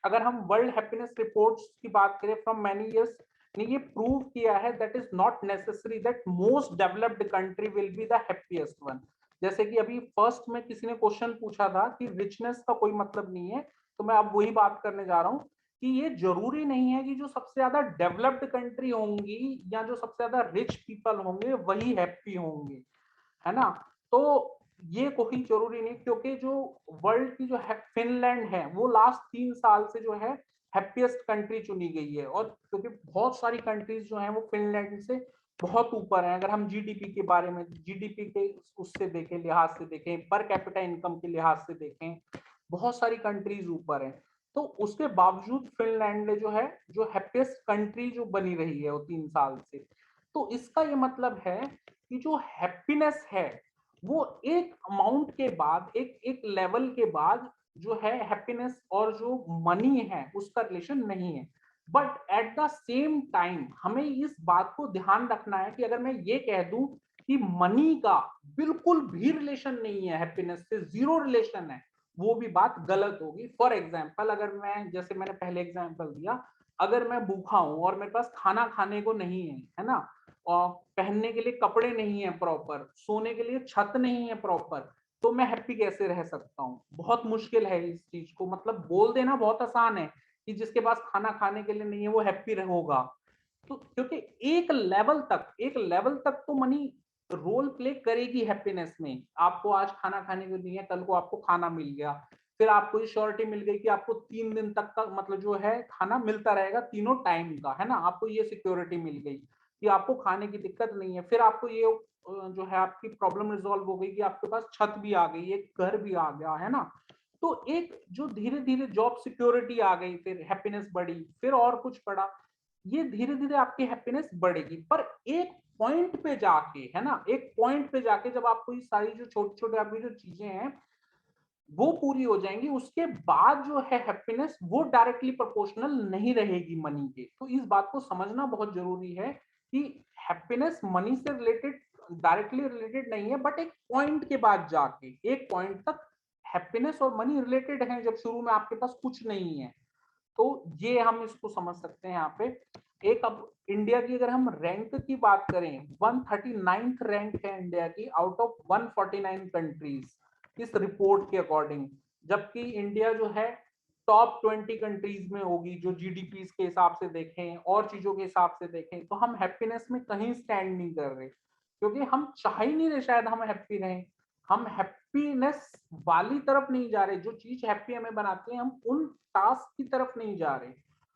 अगर हम वर्ल्ड हैप्पीनेस रिपोर्ट्स की बात करें फ्रॉम मैनी इयर्स, ने ये प्रूव किया है that is not necessary that most developed country will be the happiest one. जैसे कि अभी फर्स्ट में किसी ने क्वेश्चन पूछा था कि रिचनेस का कोई मतलब नहीं है, तो मैं अब वही बात करने जा रहा हूँ कि ये जरूरी नहीं है कि जो सबसे ज्यादा डेवलप्ड कंट्री होंगी या जो सबसे ज्यादा रिच पीपल होंगे वही हैप्पी होंगे, है ना। तो ये कोई जरूरी नहीं, क्योंकि जो वर्ल्ड की जो है फिनलैंड है वो लास्ट 3 साल से जो है हैप्पीएस्ट कंट्री चुनी गई है, और क्योंकि बहुत सारी कंट्रीज जो हैं वो फिनलैंड से बहुत ऊपर हैं। अगर हम जीडीपी के बारे में, जीडीपी के उससे देखें, लिहाज से देखें, पर कैपिटा इनकम के लिहाज से देखें, बहुत सारी कंट्रीज ऊपर हैं। तो उसके बावजूद फिनलैंड ने जो है जो हैप्पीएस्ट कंट्री जो बनी रही है वो 3 साल से। तो इसका ये मतलब है कि जो हैप्पीनेस है वो एक अमाउंट के बाद, एक एक लेवल के बाद जो है हैप्पीनेस और जो मनी है उसका रिलेशन नहीं है। But at the same time हमें इस बात को ध्यान रखना है कि अगर मैं ये कह दूं कि मनी का बिल्कुल भी रिलेशन नहीं है हैप्पीनेस से, जीरो रिलेशन है, वो भी बात गलत होगी। फॉर एग्जाम्पल, अगर मैं, जैसे मैंने पहले एग्जाम्पल दिया, अगर मैं भूखा हूं और मेरे पास खाना खाने को नहीं है ना, और पहनने के लिए कपड़े नहीं है प्रॉपर, सोने के लिए छत नहीं है प्रॉपर, तो मैं हैप्पी कैसे रह सकता हूँ? बहुत मुश्किल है इस चीज को, मतलब बोल देना बहुत आसान है कि जिसके पास खाना खाने के लिए नहीं है वो हैप्पी होगा। तो क्योंकि एक लेवल तक तो मनी रोल प्ले करेगी हैप्पीनेस में। आपको आज खाना खाने को नहीं है, कल को आपको खाना मिल गया, फिर आपको ये श्योरिटी मिल गई कि आपको 3 दिन तक का मतलब जो है खाना मिलता रहेगा तीनों टाइम का, है ना, आपको ये सिक्योरिटी मिल गई कि आपको खाने की दिक्कत नहीं है। फिर आपको ये जो है आपकी प्रॉब्लम रिजॉल्व हो गई कि आपके पास छत भी आ गई, एक घर भी आ गया, है ना। तो एक जो धीरे धीरे जॉब सिक्योरिटी आ गई, फिर हैप्पीनेस बढ़ी, फिर और कुछ बढ़ा, ये धीरे धीरे आपकी हैप्पीनेस बढ़ेगी। पर एक पॉइंट पे जाके, है ना, एक पॉइंट पे जाके जब आपको ये सारी जो छोटे छोटे आपकी जो चीजें हैं वो पूरी हो जाएंगी, उसके बाद जो है हैप्पीनेस वो डायरेक्टली प्रोपोर्शनल नहीं रहेगी मनी के। तो इस बात को समझना बहुत जरूरी है कि हैप्पीनेस मनी से रिलेटेड, डायरेक्टली रिलेटेड नहीं है, बट एक पॉइंट के बाद जाके, एक पॉइंट तक हैप्पीनेस और मनी रिलेटेड है, जब शुरू में आपके पास कुछ नहीं है। तो ये हम इसको समझ सकते हैं यहाँ पे। एक अब इंडिया की अगर हम रैंक की बात करें, 139th रैंक है इंडिया की आउट ऑफ 149 कंट्रीज इस रिपोर्ट के अकॉर्डिंग, जबकि इंडिया जो है टॉप 20 कंट्रीज में होगी, जो जीडीपी के हिसाब से देखें और चीजों के हिसाब से देखें, तो हम हैप्पीनेस में कहीं स्टैंड नहीं कर रहे, क्योंकि हम चाह ही नहीं रहे शायद हम हैप्पी रहें। हम हैप्पीनेस वाली तरफ नहीं जा रहे, जो चीज हैप्पी हमें बनाती है हम उन टास्क की तरफ नहीं जा रहे।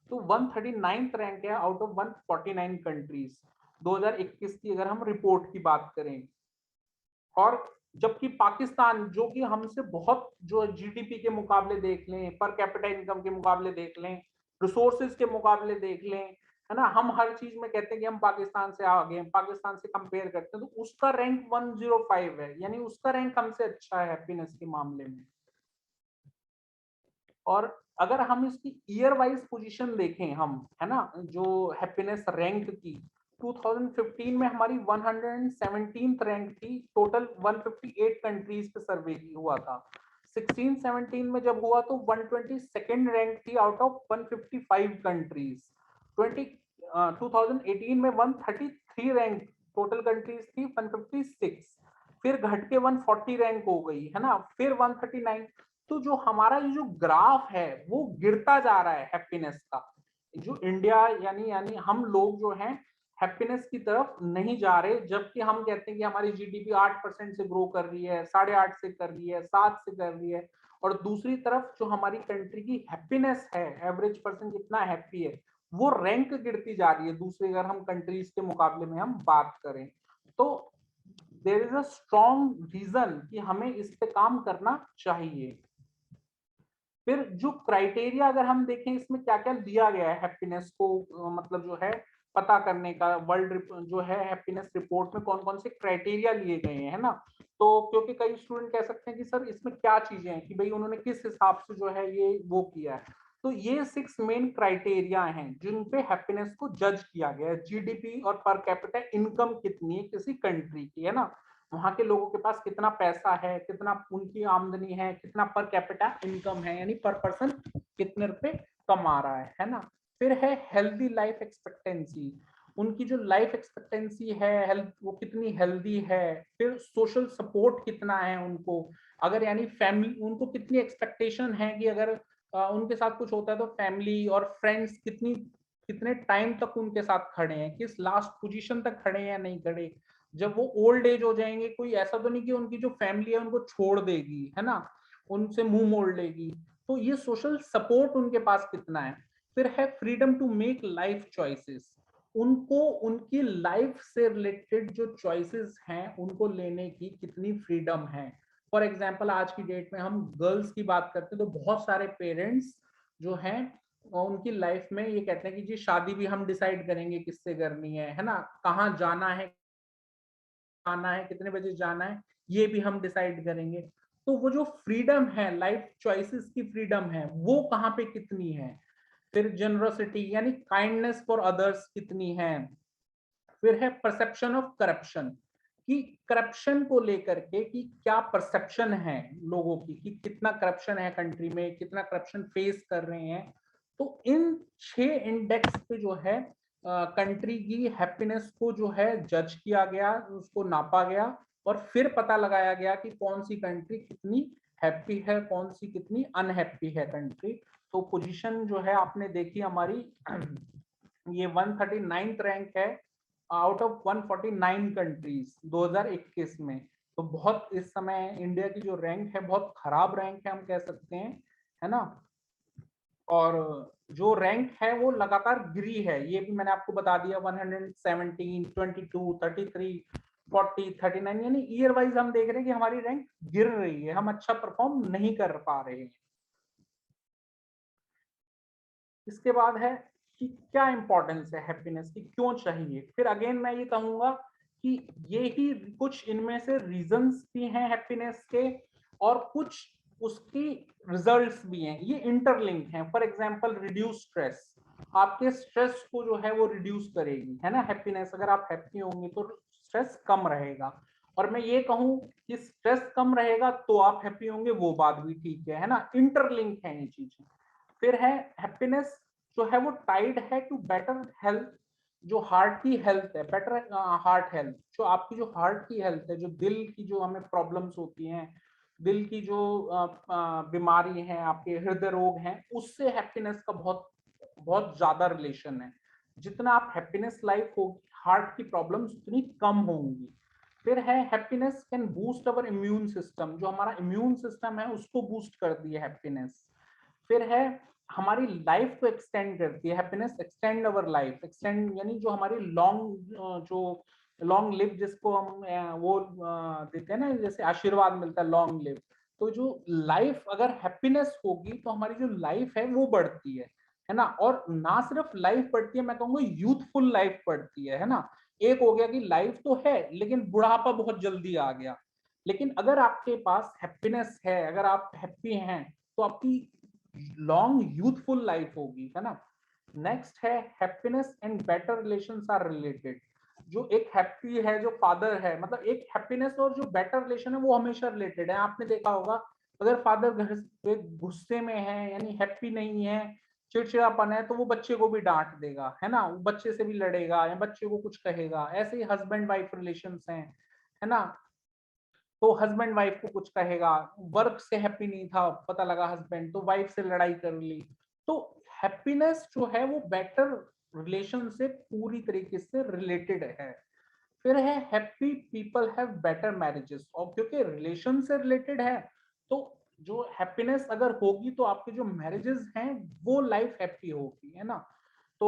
तो 139th रैंक है आउट ऑफ 149 कंट्रीज 2021 की अगर हम रिपोर्ट की बात करें। और जबकि पाकिस्तान, जो कि हमसे बहुत, जो जीडीपी के मुकाबले देख लें, पर कैपिटा इनकम के मुकाबले देख लें, रिसोर्सेज के मुकाबले देख लें, है ना, हम हर चीज में कहते हैं कि हम पाकिस्तान से आगे हैं, पाकिस्तान से कंपेयर करते हैं, तो उसका रैंक 105 है, यानी उसका रैंक हमसे अच्छा है हैप्पीनेस के मामले में। और अगर हम इसकी ईयर वाइज पोजीशन देखें हम, है ना, जो हैप्पीनेस रैंक की 2015 में हमारी 117th रैंक थी, टोटल 158 कंट्रीज पे सर्वे हुआ था। 16-17 में जब हुआ तो 122nd रैंक थी आउट ऑफ 155 कंट्रीज। 2018 में 133 रैंक टोटल कंट्रीज थी, 156, फिर घट के 140 रैंक हो गई, है ना, फिर 139। तो जो हमारा ये जो ग्राफ है वो गिरता जा रहा है हैप्पीनेस का। जो इंडिया यानी हम लोग जो हैं हैप्पीनेस की तरफ नहीं जा रहे, जबकि हम कहते हैं कि हमारी जीडीपी 8% से ग्रो कर रही है, 8.5 से कर रही है, 7 से कर रही है, और दूसरी तरफ जो हमारी कंट्री की हैप्पीनेस है, एवरेज पर्सन कितना हैप्पी है, वो रैंक गिरती जा रही है दूसरे अगर हम कंट्रीज के मुकाबले में हम बात करें। तो there is a strong reason कि हमें इस पे काम करना चाहिए। फिर जो क्राइटेरिया अगर हम देखें इसमें क्या क्या दिया गया है हैप्पीनेस को मतलब जो है पता करने का, वर्ल्ड जो है हैप्पीनेस रिपोर्ट में कौन कौन से क्राइटेरिया लिए गए हैं, है ना। तो क्योंकि कई स्टूडेंट कह सकते हैं कि सर इसमें क्या चीजें हैं, कि भाई उन्होंने किस हिसाब से जो है ये वो किया है। तो ये 6 मेन क्राइटेरिया हैं जिन पे हैप्पीनेस को जज किया गया है। जीडीपी और पर कैपिटा इनकम कितनी है किसी कंट्री की, है ना, वहां के लोगों के पास कितना पैसा है, कितना उनकी आमदनी है, कितना पर कैपिटा इनकम है, यानी पर पर्सन कितने रुपए कमा रहा है ना। फिर है हेल्दी लाइफ एक्सपेक्टेंसी, उनकी जो लाइफ एक्सपेक्टेंसी है हेल्थ, वो कितनी हेल्दी है। फिर सोशल सपोर्ट कितना है उनको, अगर यानी फैमिली, उनको कितनी एक्सपेक्टेशन है कि अगर उनके साथ कुछ होता है तो फैमिली और फ्रेंड्स कितने टाइम तक उनके साथ खड़े हैं, किस लास्ट पोजीशन तक खड़े हैं या नहीं खड़े। जब वो ओल्ड एज हो जाएंगे, कोई ऐसा तो नहीं कि उनकी जो फैमिली है उनको छोड़ देगी, है ना, उनसे मुंह मोड़ लेगी। तो ये सोशल सपोर्ट उनके पास कितना है। फिर है freedom to make life choices, उनको उनकी लाइफ से रिलेटेड जो चॉइसेस हैं उनको लेने की कितनी फ्रीडम है। फॉर एग्जाम्पल आज की डेट में हम गर्ल्स की बात करते हैं तो बहुत सारे पेरेंट्स जो हैं उनकी लाइफ में ये कहते हैं कि जी शादी भी हम डिसाइड करेंगे किससे करनी है ना, कहाँ जाना है, आना है, कितने बजे जाना है, ये भी हम डिसाइड करेंगे। तो वो जो फ्रीडम है, लाइफ चॉइसेस की फ्रीडम है, वो कहाँ पे कितनी है। फिर जनरसिटी यानी काइंडनेस फॉर अदर्स कितनी है। फिर है परसेप्शन ऑफ करप्शन, कि करप्शन को लेकर के कि क्या परसेप्शन है लोगों की, कि कितना करप्शन है कंट्री में, कितना करप्शन फेस कर रहे हैं। तो इन 6 इंडेक्स पे जो है कंट्री की हैप्पीनेस को जो है जज किया गया, उसको नापा गया, और फिर पता लगाया गया कि कौन सी कंट्री कितनी हैप्पी है, कौन सी कितनी अनहैप्पी है कंट्री। तो पोजीशन जो है आपने देखी हमारी, ये 139th रैंक है आउट ऑफ 149 कंट्रीज 2021 में। तो बहुत इस समय इंडिया की जो रैंक है बहुत खराब रैंक है हम कह सकते हैं, है ना। और जो रैंक है वो लगातार गिरी है, ये भी मैंने आपको बता दिया। 117, 22, 33, 40, 39, यानी ईयर वाइज हम देख रहे हैं कि हमारी रैंक गिर रही है, हम अच्छा परफॉर्म नहीं कर पा रहे हैं। इसके बाद है कि क्या इंपॉर्टेंस है हैप्पीनेस की, क्यों चाहिए। फिर अगेन मैं ये कहूंगा कि ये ही कुछ इनमें से रीजंस भी हैं हैप्पीनेस के, और कुछ उसकी रिजल्ट्स भी हैं, ये इंटरलिंक हैं। फॉर एग्जांपल रिड्यूस स्ट्रेस, आपके स्ट्रेस को जो है वो रिड्यूस करेगी, है ना हैप्पीनेस। अगर आप हैप्पी होंगे तो स्ट्रेस कम रहेगा। और मैं ये कहूं कि स्ट्रेस कम रहेगा तो आप हैप्पी होंगे, वो बात भी ठीक है ना, इंटरलिंक है ये चीजें। फिर है हैप्पीनेस जो है वो टाइड है टू बेटर हेल्थ, जो हार्ट की हेल्थ है, बेटर हार्ट हेल्थ, जो आपकी जो हार्ट की हेल्थ है, जो दिल की जो हमें प्रॉब्लम्स होती हैं, दिल की जो बीमारी है, आपके हृदय रोग हैं, उससे हैप्पीनेस का बहुत बहुत ज्यादा रिलेशन है। जितना आप हैप्पीनेस लाइफ होगी, हार्ट की प्रॉब्लम्स उतनी कम होंगी। फिर है happiness can boost our immune system, जो हमारा इम्यून सिस्टम है उसको बूस्ट करती है हैप्पीनेस। फिर है हमारी लाइफ को एक्सटेंड करती है happiness, extend our life, extend यानी जो हमारी लॉन्ग लिव, जिसको हम वो देते हैं ना, जैसे आशीर्वाद मिलता है लॉन्ग लिव। तो जो लाइफ अगर हैप्पीनेस होगी तो हमारी जो लाइफ है वो बढ़ती है ना। और ना सिर्फ लाइफ बढ़ती है, मैं कहूंगा यूथफुल लाइफ बढ़ती है ना। एक हो गया कि लाइफ तो है लेकिन बुढ़ापा बहुत जल्दी आ गया, लेकिन अगर आपके पास हैप्पीनेस है, अगर आप हैप्पी हैं, तो आपकी लॉन्ग यूथफुल लाइफ होगी, है ना। नेक्स्ट है happiness and better relations are related. जो एक हैप्पी है, जो फादर है, मतलब एक हैप्पीनेस और जो बेटर रिलेशन है वो हमेशा रिलेटेड है। आपने देखा होगा अगर फादर घर पे गुस्से में है, यानी हैप्पी नहीं है, चिड़चिड़ापन है, तो वो बच्चे को भी डांट देगा, है ना, वो बच्चे से भी लड़ेगा या बच्चे को कुछ कहेगा। ऐसे ही हस्बैंड वाइफ रिलेशंस हैं, है ना, तो हस्बैंड वाइफ को कुछ कहेगा। वर्क से हैप्पी नहीं था, पता लगा हस्बैंड, तो वाइफ से लड़ाई कर ली। तो हैप्पीनेस जो है वो बेटर रिलेशन से पूरी तरीके से रिलेटेड है। फिर है happy people have better marriages, और क्योंकि रिलेशन से रिलेटेड है तो जो हैप्पीनेस अगर होगी तो आपके जो मैरिजेस हैं वो लाइफ हैप्पी होगी, है ना। तो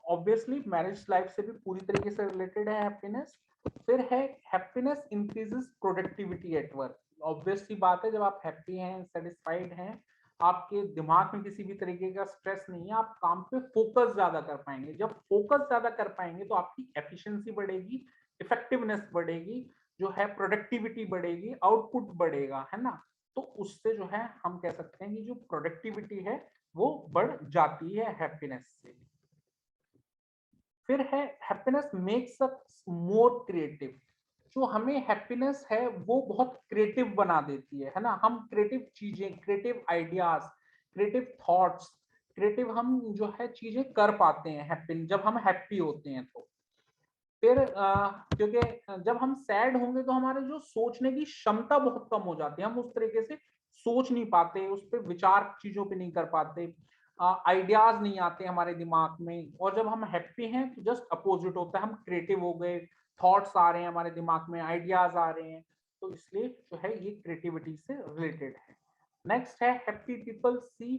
ऑब्वियसली मैरिज लाइफ से भी पूरी तरीके से रिलेटेड है हैप्पीनेस। फिर है happiness increases productivity at work. Obvious सी बात है, जब आप हैप्पी हैं, सेटिस्फाइड हैं, आपके दिमाग में किसी भी तरीके का स्ट्रेस नहीं है, आप काम पे फोकस ज्यादा कर पाएंगे। जब फोकस ज्यादा कर पाएंगे तो आपकी एफिशिएंसी बढ़ेगी, इफेक्टिवनेस बढ़ेगी, जो है प्रोडक्टिविटी बढ़ेगी, आउटपुट बढ़ेगा, है ना। तो उससे जो है हम कह सकते हैं कि जो प्रोडक्टिविटी है वो बढ़ जाती है हैप्पीनेस से। फिर है happiness makes us more creative. जो हमें हैप्पीनेस है वो बहुत क्रिएटिव बना देती है ना। हम क्रिएटिव चीजें, creative ideas, creative thoughts, creative हम जो है चीजें कर पाते हैं हैप्पी, जब हम हैप्पी होते हैं तो। फिर क्योंकि जब हम सैड होंगे तो हमारे जो सोचने की क्षमता बहुत कम हो जाती है, हम उस तरीके से सोच नहीं पाते, उस पर विचार चीजों पे नहीं कर पाते, आइडियाज नहीं आते हमारे दिमाग में। और जब हम हैप्पी हैं तो जस्ट अपोजिट होता है, हम क्रिएटिव हो गए, थॉट्स आ रहे हैं हमारे दिमाग में, आइडियाज आ रहे हैं। तो इसलिए जो है ये क्रिएटिविटी से रिलेटेड है। नेक्स्ट है happy people see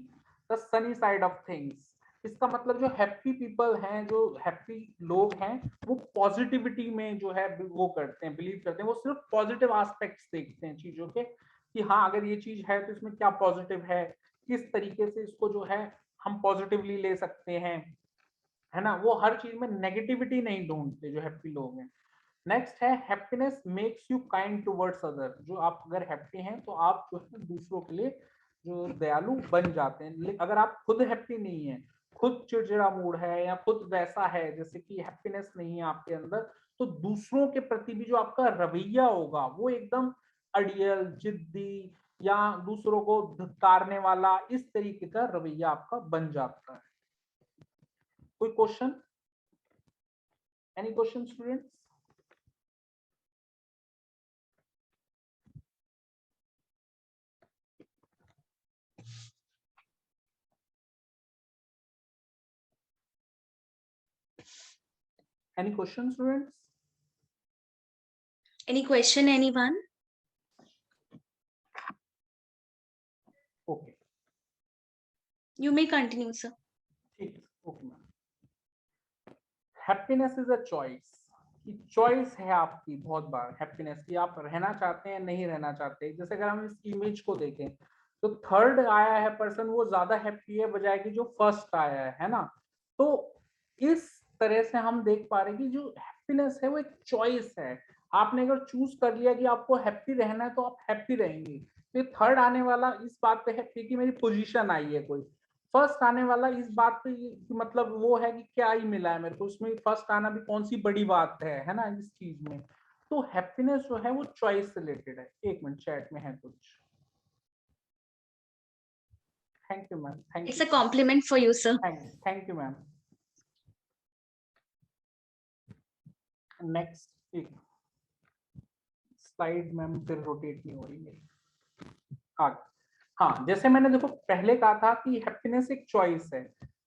the sunny side of things. इसका मतलब जो हैप्पी पीपल हैं, जो हैप्पी लोग हैं, वो पॉजिटिविटी में जो है वो करते हैं, बिलीव करते हैं, वो सिर्फ पॉजिटिव एस्पेक्ट्स देखते हैं चीजों के, कि हाँ अगर ये चीज है तो इसमें क्या पॉजिटिव है, किस तरीके से इसको जो है हम पॉजिटिवली ले सकते हैं, है ना। वो हर चीज में नेगेटिविटी नहीं ढूंढते जो हैप्पी लोग हैं। नेक्स्ट है happiness makes you kind towards other. जो आप अगर हैप्पी हैं तो आप जो है दूसरों के लिए जो दयालु बन जाते हैं। अगर आप खुद हैप्पी नहीं है, खुद चिड़चिड़ा मूड है, या खुद वैसा है जैसे कि हैप्पीनेस नहीं है आपके अंदर, तो दूसरों के प्रति भी जो आपका रवैया होगा वो एकदम अड़ियल, जिद्दी, या दूसरों को धिक्कारने वाला, इस तरीके का रवैया आपका बन जाता है। कोई question? Any question students? Any questions, students? Any question, anyone? Okay. You may continue, sir. ठीक है, okay ma'am. Happiness is a choice. कि चॉइस है आपकी बहुत बार हैप्पीनेस की, आप रहना चाहते हैं नहीं रहना चाहते। जैसे अगर हम इस इमेज को देखें तो थर्ड आया है पर्सन वो ज्यादा हैप्पी है बजाय कि जो फर्स्ट आया है ना। तो इस तरह से हम देख पा रहे हैं कि जो हैप्पीनेस है वो एक चॉइस है। आपने अगर चूज कर लिया कि आपको हैप्पी रहना है तो आप हैप्पी रहेंगे। तो थर्ड आने वाला इस बात पे हैप्पी कि मेरी पोजीशन आई है कोई, फर्स्ट आने वाला इस बात पे मतलब वो है कि क्या ही मिला है मेरे को, उसमें फर्स्ट आना भी कौन सी बड़ी बात है ना इस चीज में। तो हैप्पीनेस जो है वो चॉइस से रिलेटेड है। एक मिनट, चैट में है कुछ। Thank you ma'am, thank It's you, a compliment for you, sir. Thank you ma'am. Next एक स्लाइड मैम फिर रोटेट नहीं हो रही मेरी। हाँ, जैसे मैंने देखो पहले कहा था कि हैप्पीनेस एक चॉइस है।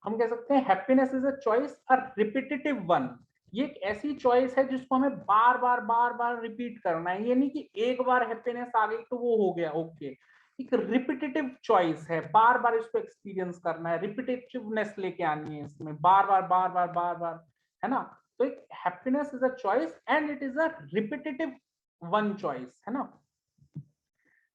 हम कह सकते हैं happiness is a choice, a repetitive one. ये एक ऐसी चॉइस है जिसको हमें बार बार रिपीट करना है। ये नहीं कि एक बार हैप्पीनेस आ गई तो वो हो गया, ओके। एक रिपीटेटिव चॉइस है, बार बार इसको एक्सपीरियंस करना है, रिपीटेटिवनेस लेके आनी है इसमें, बार बार, है ना। तो एक happiness is a choice and it is a repetitive one choice, है ना।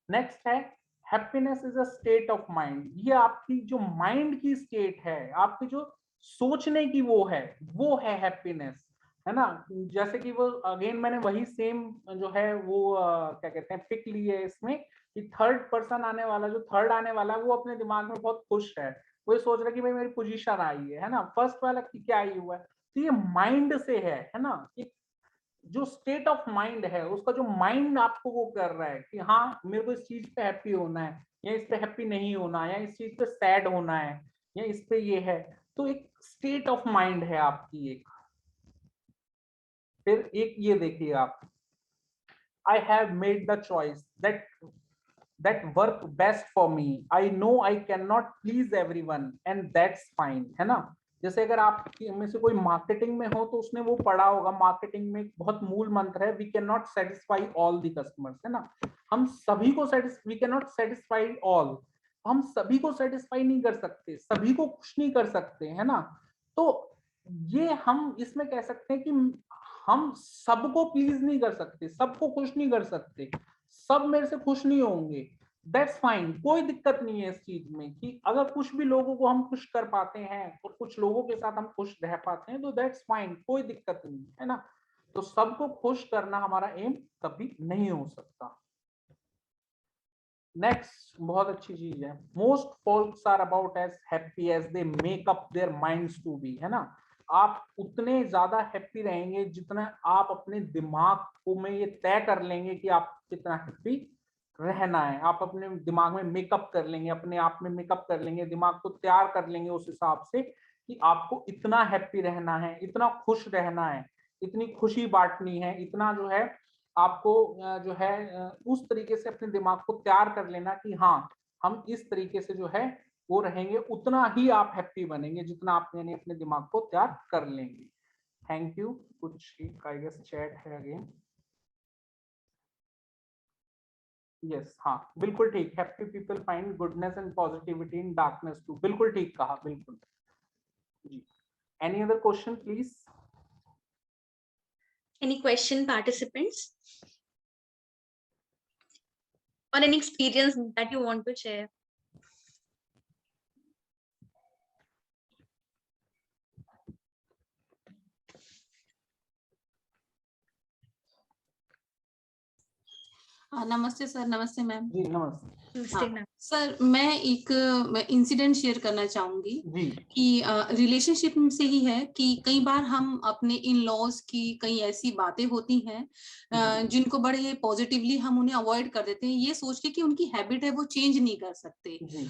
नेक्स्ट है happiness is a state of mind. ये आपकी जो माइंड की स्टेट है, आपकी जो सोचने की वो है हैप्पीनेस, है ना। जैसे कि वो अगेन मैंने वही सेम जो है वो क्या कहते हैं पिक ली है इसमें, कि थर्ड पर्सन आने वाला, जो थर्ड आने वाला है, वो अपने दिमाग में बहुत खुश है। वो ये सोच रहा है कि भाई मेरी पोजीशन आई है ना। फर्स्ट वाला की क्या आई हुआ है, तो ये माइंड से है ना। जो स्टेट ऑफ माइंड है, उसका जो माइंड आपको वो कर रहा है कि हाँ मेरे को इस चीज पे हैप्पी होना है, या इस पे हैप्पी नहीं होना है, या इस चीज पे सैड होना है, या इस पे ये है। तो एक स्टेट ऑफ माइंड है आपकी एक। फिर एक ये देखिए आप, I have made the choice that work best for me. I know I cannot please everyone and that's fine, है ना। जैसे अगर आप में से कोई मार्केटिंग में हो तो उसने वो पढ़ा होगा, मार्केटिंग में एक बहुत मूल मंत्र है, we can not satisfy all the customers, है ना। हम सभी को we can not satisfy all, हम सभी को सेटिस्फाई नहीं कर सकते, सभी को खुश नहीं कर सकते, है ना। तो ये हम इसमें कह सकते हैं कि हम सबको प्लीज नहीं कर सकते, सबको खुश नहीं कर सकते, सब मेरे से खुश नहीं होंगे, दैट्स फाइन। कोई दिक्कत नहीं है इस चीज में कि अगर कुछ भी लोगों को हम खुश कर पाते हैं और कुछ लोगों के साथ हम खुश रह पाते हैं तो दैट्स फाइन, कोई दिक्कत नहीं है ना। तो सबको खुश करना हमारा एम कभी नहीं हो सकता। नेक्स्ट बहुत अच्छी चीज है, most folks are about as happy as they make up their minds to be, है ना। आप उतने ज्यादा हैप्पी रहेंगे जितना आप अपने दिमाग को में ये तय कर लेंगे कि आप कितना हैप्पी रहना है। आप अपने दिमाग में मेकअप कर लेंगे, अपने आप में मेकअप कर लेंगे, दिमाग को तैयार कर लेंगे उस हिसाब से कि आपको इतना हैप्पी रहना है, इतना खुश रहना है, इतनी खुशी बांटनी है, इतना जो है आपको जो है उस तरीके से अपने दिमाग को तैयार कर लेना कि हाँ हम इस तरीके से जो है वो रहेंगे, उतना ही आप हैप्पी बनेंगे जितना आप यानी अपने दिमाग को तैयार कर लेंगे। Thank you. कुछ आई गेस चैट है अगेन। यस, हाँ बिल्कुल ठीक, happy people find goodness and positivity in darkness too, बिल्कुल ठीक कहा, बिल्कुल जी। Any other question please? Any question, participants? Or any experience that you want to share? नमस्ते सर। नमस्ते मैम। जी नमस्ते। Namaste, ma'am. सर मैं एक इंसिडेंट शेयर करना चाहूंगी जी कि रिलेशनशिप से ही है कि कई बार हम अपने इन लॉज की कई ऐसी बातें होती हैं जिनको बड़े पॉजिटिवली हम उन्हें अवॉइड कर देते हैं, ये सोच के कि उनकी हैबिट है वो चेंज नहीं कर सकते। जी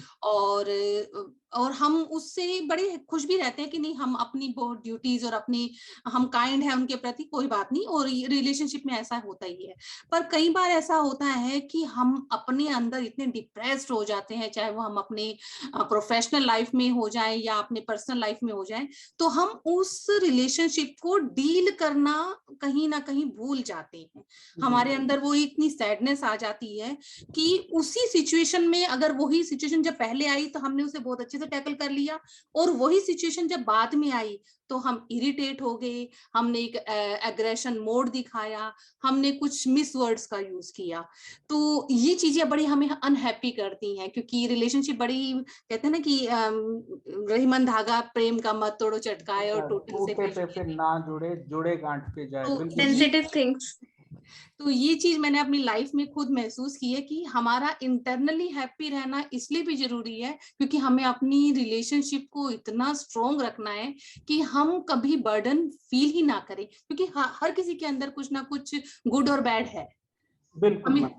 और हम उससे बड़े खुश भी रहते हैं कि नहीं, हम अपनी ड्यूटीज और अपनी हम काइंड है उनके प्रति, कोई बात नहीं, और रिलेशनशिप में ऐसा होता ही है। पर कई बार ऐसा होता है कि हम अपने अंदर इतने डिप्रेस्ड हो जाते हैं, चाहे वो हम अपने प्रोफेशनल लाइफ में हो जाए या अपने पर्सनल लाइफ में हो जाए, तो हम उस रिलेशनशिप को डील करना कहीं ना कहीं भूल जाते हैं। हमारे अंदर वो इतनी सैडनेस आ जाती है कि उसी सिचुएशन में, अगर वही सिचुएशन जब पहले आई तो हमने उसे बहुत अच्छे से टैकल कर लिया, और वही सिचुएशन जब बाद में आई तो हम इरिटेट हो गए, हमने एक एग्रेशन मोड दिखाया, हमने कुछ मिस वर्ड्स का यूज किया। तो ये चीजें बड़ी हमें अनहैप्पी करती हैं, क्योंकि रिलेशनशिप बड़ी, कहते हैं ना कि रहीमन धागा प्रेम का मत तोड़ो चटकाए और टूटे से फिर ना जुड़े, जुड़े गांठ पे जाए। तो बिल्कुल Sensitive things. तो ये चीज मैंने अपनी लाइफ में खुद महसूस की है कि हमारा इंटरनली हैप्पी रहना इसलिए भी जरूरी है क्योंकि हमें अपनी रिलेशनशिप को इतना स्ट्रोंग रखना है कि हम कभी बर्डन फील ही ना करें, क्योंकि हर किसी के अंदर कुछ ना कुछ गुड और बैड है। बिल्कुल हमें